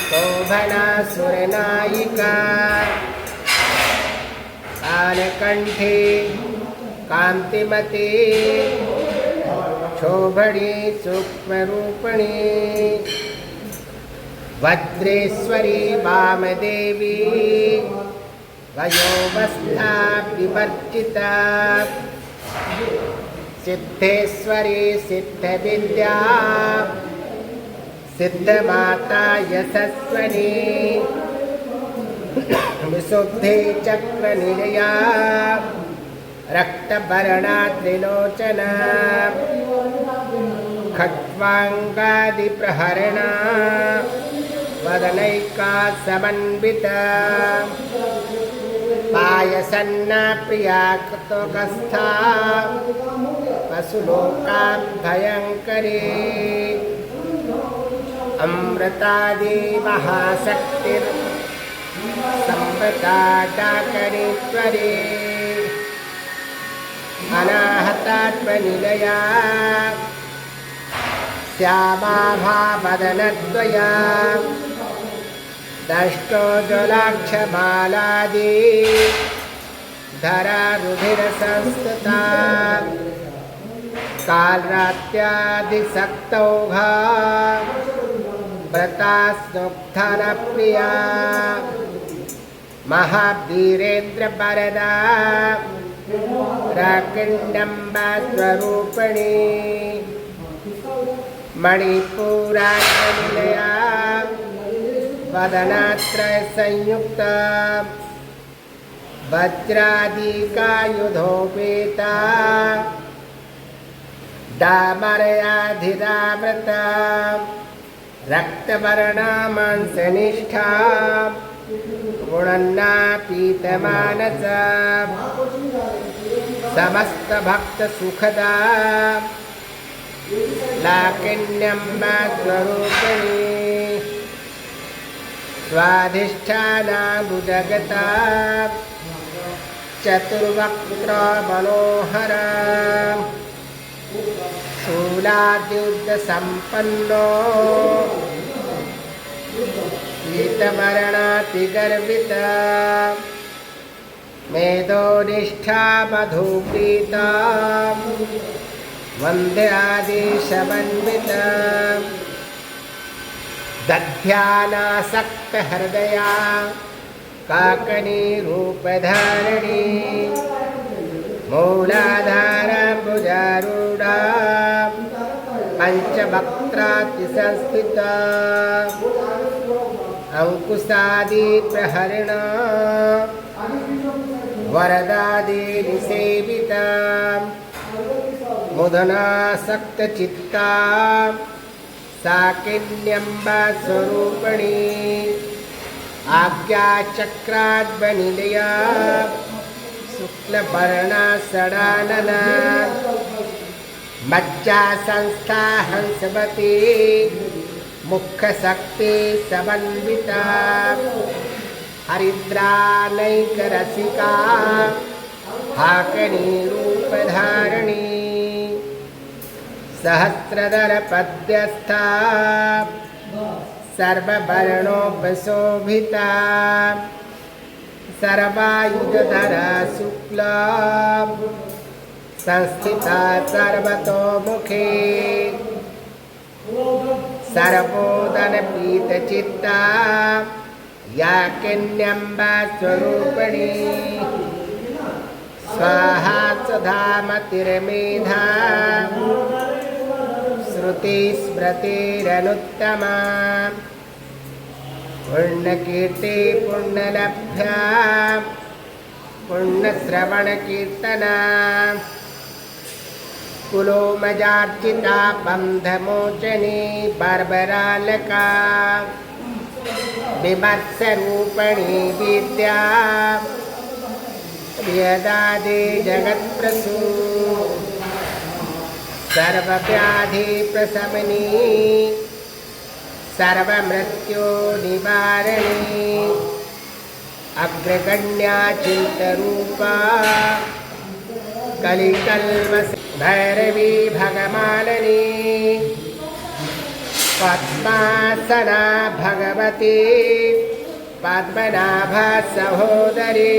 S1: शोभना सुरनायिका कालकंठी कांतिमती शोभणी सूक्ष्मरूपिणी वज्रेश्वरी वामदेवी वयोवस्था विवर्जिता सिद्धेश्वरी सिद्धविद्या सिद्धमाता यशस्वनी विशुद्धि चक्रनिलया रक्तवर्णा त्रिलोचना खट्वांगादिप्रहरणा वदनैका समन्विता पायसन्ना प्रिया कृतोकस्था पशुलोकां भयंकरी अमृतादि महाशक्तिर संवृता डाकरीश्वरी अनाहतात्मनिलया श्यामा भावदनद्वया दष्टोज्ज्वलाक्षमालादि धरा रुधिरसंस्तुता कालरात्यादिशक्तौघा व्रता स्नुग्धनप्रिया महावीरेन्द्रवरदा राकिण्डम्बा स्वरूपिणी मणिपुरानिलया वदनात्रय संयुक्ता वज्रादिकायुधोपेता दामरयाधिरावृता रक्तवर्णा मांसनिष्ठा गुणन्ना पीतमानसा समस्त भक्त सुखदा लाकिन्यम्बा स्वरूपिणी स्वाधिष्ठाना भुजगता चतुर्वक्त्र मनोहरा शूलाद्युध संपन्नो पीतवर्णातिगर्विता मेधोनिष्ठा मधुप्रीता वन्द्यादिशमन्विता दध्यानासक्तहृदया काकनी रूपधारिणी मूलाधारभुजारूढा पञ्चवक्त्रातिसंस्थिता अंकुशादिप्रहरिणा वरदादिनिसेविता मुदनासक्तचित्ता साकिन्यम्बा स्वरूपिणी आज्ञाचक्राद्वनिलया शुक्लवर्णा षडानना मज्जा संस्था हंसवती मुख्यशक्ति समन्विता हरिद्रानैकरसिका हाकनी रूपधारिणी सहस्रदलपद्यस्था सर्ववर्णोपशोभिता सर्वायुधधरा शुक्ला संस्थिता सर्वतोमुखे सर्वोदनपीतचित्ता याकिन्यम्बा स्वरूपिणी स्वाहा सुधामतिर्मेधा श्रुतिस्मृतिरनुत्तमा पुण्यकीर्ति पुण्यलभ्या पुण्यश्रवणकीर्तना कुलोमजार्चिता बन्धमोचनी बर्बरालका विमत्सरूपिणी विद्या प्रियदादे जगत्प्रसू सर्वव्याधिप्रशमनी सर्वमृत्युनिवारिणी अग्रगण्या चिन्तरूपा कलिकल्मष भैरवी भगमालिनी पद्मासना भगवती पद्मनाभा सहोदरी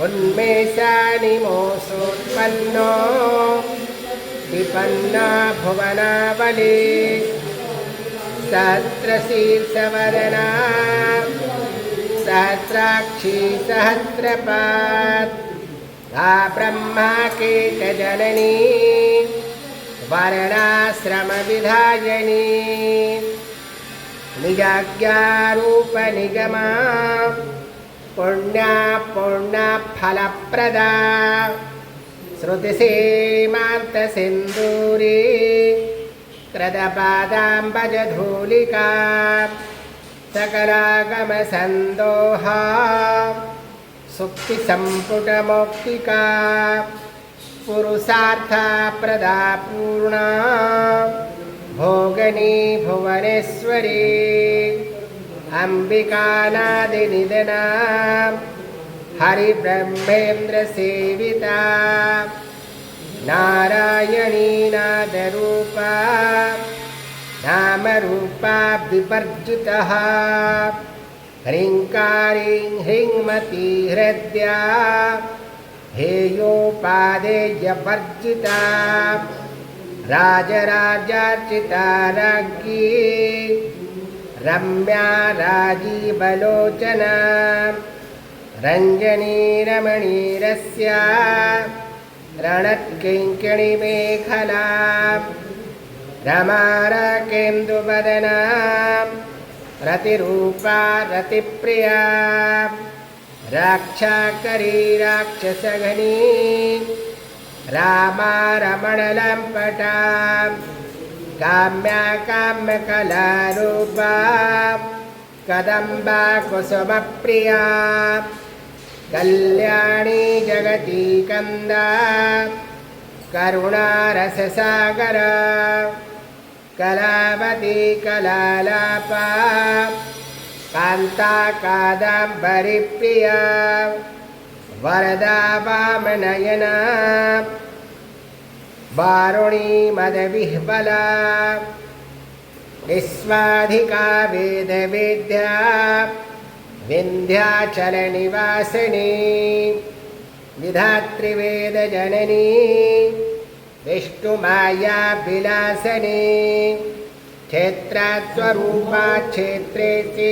S1: उन्मेषानिमोषोत्पन्नो विपन्ना भुवनावली सहस्रशीर्षवदना सहस्राक्षी सहस्रपात् ब्रह्मा कीटजननी वर्णाश्रमविधायिनी निजाज्ञारूपनिगमा पुण्या पुण्यफलप्रदा श्रुतिसीमान्तसिन्दूरी कृतपादाम्बजधूलिका सकलागमसन्दोहा सुक्तिसम्पुटमौक्तिका पुरुषार्थप्रदा पूर्णा भोगनी भुवनेश्वरी अम्बिकानादिनिधना हरिब्रह्मेन्द्रसेविता नारायणी नादरूपा नामरूपा विपर्जितः ह्रीङ्कारीं ह्रीङ्मती हृद्या हेयोपादेयवर्जिता राजराजार्चिता राज्ञी रम्या राजीवलोचना रञ्जनी रमणीरस्या रणत्किङ्किणीमेखला रमारकेन्दुवदना रतिरूपा रतिप्रिया राक्षाकरी राक्षसघनी रामा रमणलम्पटा काम्या काम्यकलारूपा कदम्बा कुसुमप्रिया कल्याणी जगती कंदा करुणारससागर कलावती कलालापा कांता कादंबरी प्रिया वरदा वामनयना वारुणी मदविह्वला विश्वाधिका वेदवेद्या विन्ध्याचलनिवासिनी विधात्री वेदजननी विष्णुमाया विलासनी क्षेत्रास्वरूपा क्षेत्रेति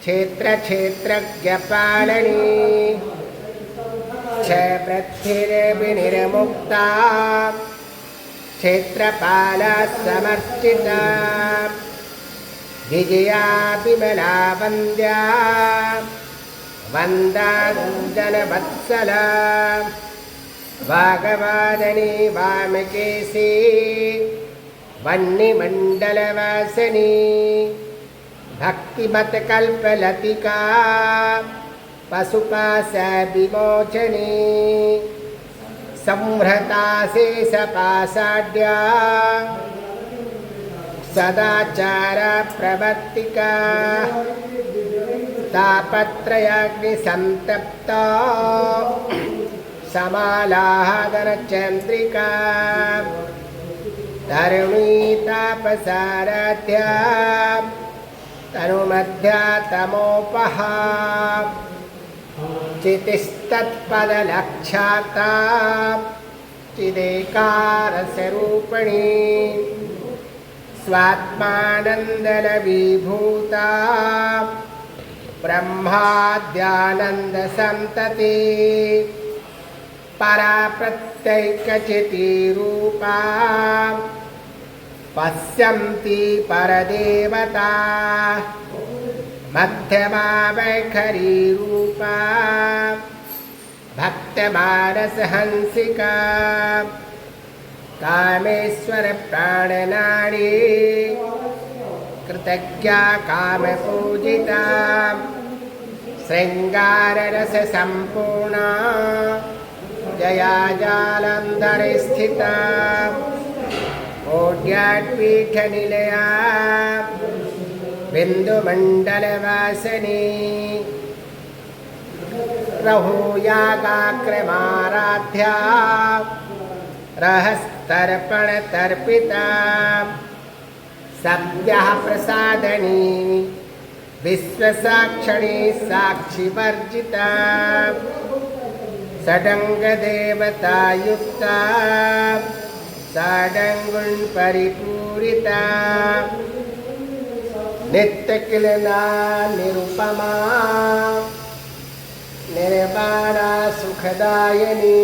S1: क्षेत्रक्षेत्रज्ञपालनी क्षयवृद्धिर्विनिर्मुक्ता क्षेत्रपाला समर्चिता विजया विमला वन्द्या वन्दाञ्जनवत्सला वागवादनी वामकेशी वह्निमण्डलवासिनी भक्तिमतकल्पलतिका पशुपाशा विमोचनी संहृता शेषपाषाढ्या सदाचार प्रवर्तिका तापत्रयाग्निसंतप्ता समालाहदनचन्द्रिका तरुणी तापसाराध्या तनुमध्या तमोपहा चितिस्तत्पदलक्षाता चिदेकारस्वरूपिणी स्वात्मानन्दलविभूता ब्रह्माद्यानन्दसन्तति पराप्रत्यैकचितिरूपा पश्यन्ति परदेवता मध्यमा वैखरी रूपा भक्तमानसहंसिका कामेश्वर प्राणनाडी कृतज्ञा कामपूजिता श्रृंगाररससम्पूर्णा जया जालन्धरे स्थिता कोट्यात्पीठनिलया बिन्दुमण्डलवासिनी रहुयागाक्रमाराध्या रहस्तर्पणतर्पिता सद्यः प्रसादनी विश्वसाक्षिणी साक्षिवर्जिता षडङ्गदेवतायुक्ता षडङ्गुणपरिपूरिता नित्यकिलना निरुपमा निर्वाणा सुखदायिनी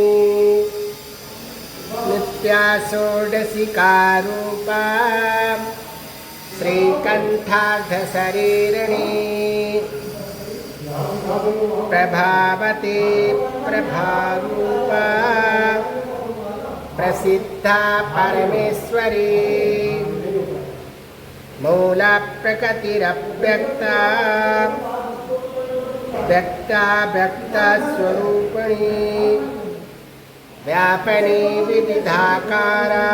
S1: नित्या षोडशिकारूपा श्रीकण्ठार्धशरीरिणी प्रभावती प्रभारूपा प्रसिद्धा परमेश्वरी मूलप्रकृतिरव्यक्ता व्यक्ता व्यक्तस्वरूपिणी व्यापनी विविधाकारा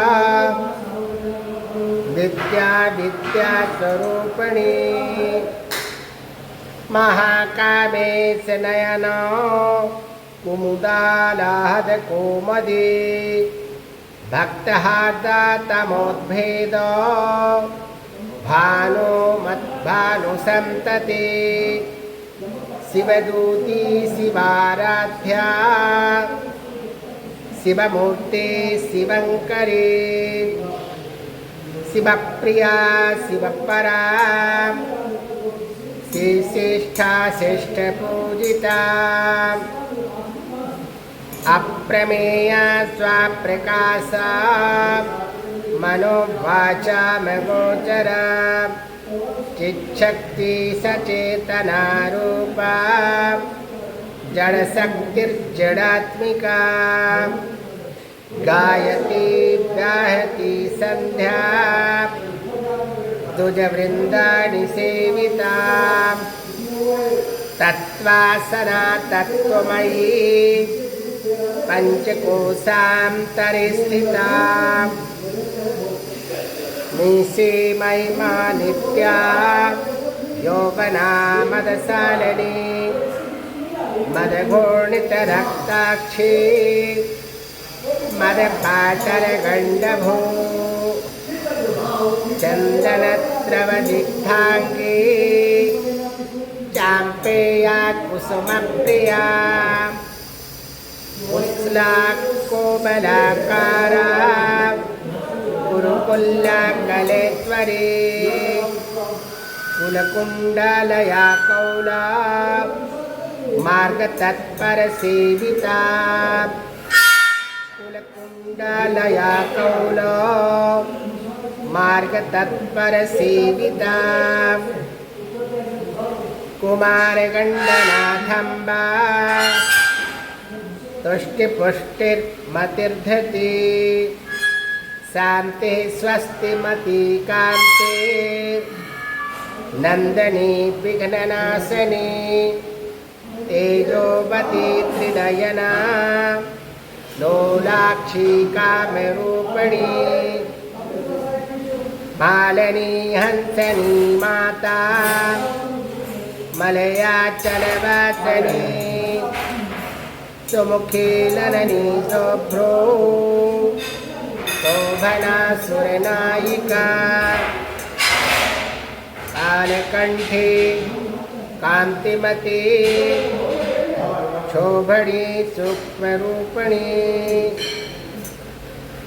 S1: विद्या विद्यास्वरूपिणी महाकामेश नयना कुमुदालाहद कोमदी भक्तहार्दा तमोद्भेद भानो मद्भानुसन्तति शिवदूती शिवाराध्या शिवमूर्ति शिवङ्करी शिवप्रिया शिवपरा श्रीश्रेष्ठा श्रेष्ठपूजिता अप्रमेया स्वाप्रकाशा मनोवाचा मगोचरा चिच्छक्ति सचेतना रूपा जड़शक्तिर्जड़ात्मिका गायती व्याहती संध्या द्विजवृंदानि सेविता तत्त्वासना तत्त्वमयी पञ्चकोशान्तरे स्थिता निसीमयिमा नित्या यौवना मदशालिनी मदघूर्णितरक्ताक्षी मदपाटलगण्डभू चन्दनद्रवदिग्धाङ्गी चाम्पेया कुसुमप्रिया कोमलाकारा गुरुकुल्लाकलेश्वरी कुलकुण्डलया कौला मार्गतत्परसेविता कुलकुण्डलया कौला मार्गतत्परसेविता कुमारगण्डनाथम्बा तुष्टिपुष्टिर्मतिर्धति शान्तिः स्वस्तिमती कान्ते नन्दनी विघ्ननाशनी तेजोवती त्रिनयना लोलाक्षी कामरूपिणी मालिनी हंसनी माता मलयाचलवासिनी सुमुखी नननी शुभ्रो शोभना सुरनायिका कालकण्ठी कान्तिमती शोभणी सूक्ष्मरूपिणी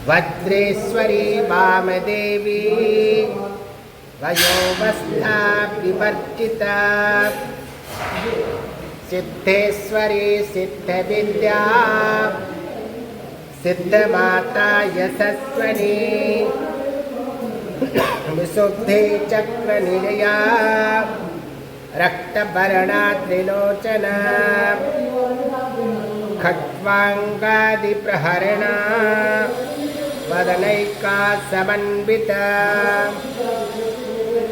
S1: वज्रेश्वरी वामदेवी वयोवस्था विवर्जिता सिद्धेश्वरी सिद्धविद्या सिद्धमाता यशस्विनी विशुद्धि चक्रनिलया रक्तवर्णा त्रिलोचना खट्वाङ्गादिप्रहरणा वदनैका समन्विता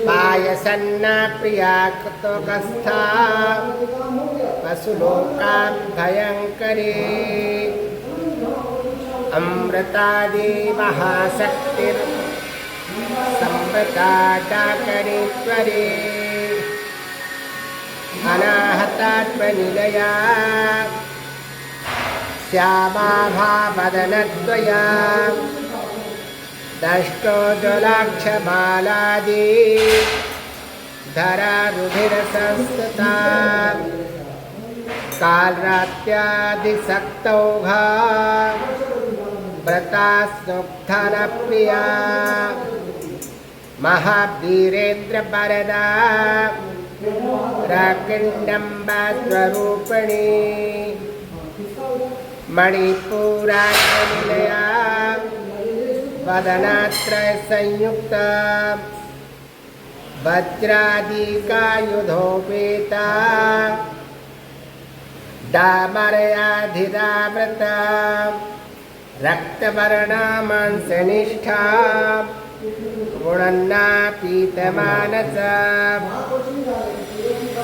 S1: पायसन्ना प्रिया कृतोकस्था पशुलोकां भयङ्करी अमृतादि महाशक्तिर् संवृता डाकरीश्वरी अनाहतात्मनिलया श्यामाभावदनद्वया दष्टोज्ज्वलाक्षमालादि धरारुधिरसंस्तुता कालरात्यादिशक्तौघा व्रता स्नुग्धनप्रिया महावीरेन्द्रवरदा राकिण्डम्बास्वरूपिणी मणिपूरानिलया वदनात्रयसंयुक्ता वज्रादिकायुधोपेता दामरयाधिरावृता रक्तवर्णा मांसनिष्ठा गुणन्ना पीतमानसा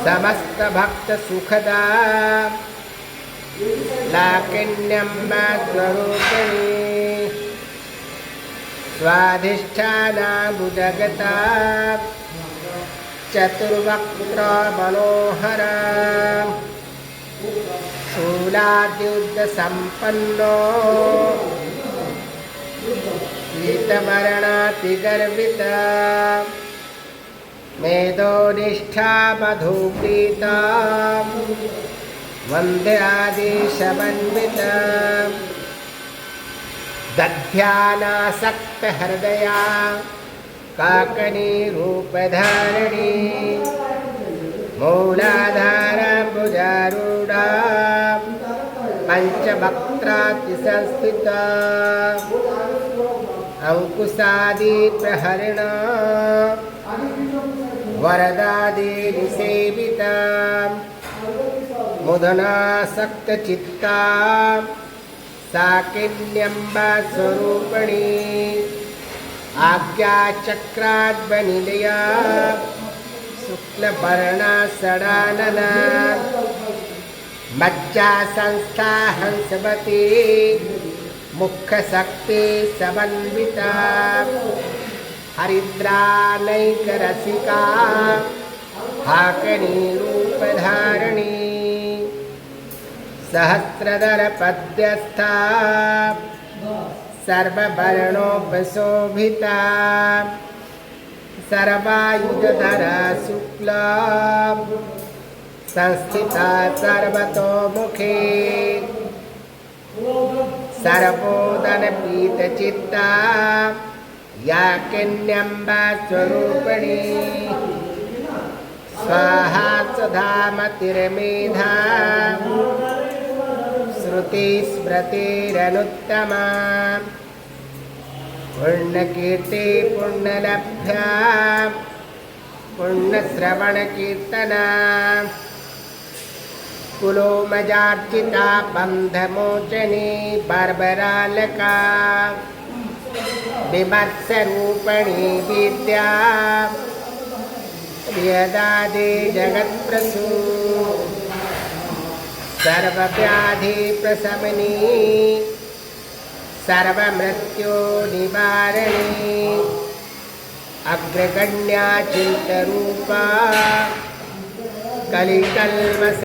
S1: समस्तभक्तसुखदा लाकिन्यम्बा स्वरूपिणी स्वाधिष्ठाना भुजगता चतुर्वक्त्र मनोहरा शूलाद्युद्धसम्पन्नो पीतवर्णातिगर्विता मेधोनिष्ठा मधुप्रीता वन्द्यादिशमन्विता दध्यानासक्तहृदया काकनी रूपधारिणी मूलाधारभुजारूढा पञ्चवक्त्रातिसंस्थिता अंकुशादिप्रहरिणा वरदादिनिसेविता मुदनासक्तचित्ता साकिन्यम्बा स्वरूपिणी आज्ञाचक्राद्वनिलया शुक्लवर्णा षडानना मज्जा संस्था हंसवती मुख्यशक्ति समन्विता हरिद्रानैकरसिका हाकनी रूपधारिणी सहस्रदर पद्यस्था सर्ववर्णोपशोभिता सर्वायुधधरा शुक्ला संस्थिता सर्वतोमुखे सर्वोदनपीतचित्ता या किन्यम्बा स्वरूपिणी स्वाहा सुधामतिर्मेधा श्रुतिस्मृतिरनुत्तमा पुण्यकीर्ति पुण्यलभ्या पुण्यश्रवणकीर्तना कुलोमजार्चिता बन्धमोचनी बर्बरालका विमत्सरूपिणी विद्या यदादि जगत्प्रसू सर्वव्याधिप्रशमनी सर्वमृत्युनिवारिणी अग्रगण्या चिन्तरूपा कलिकल्मष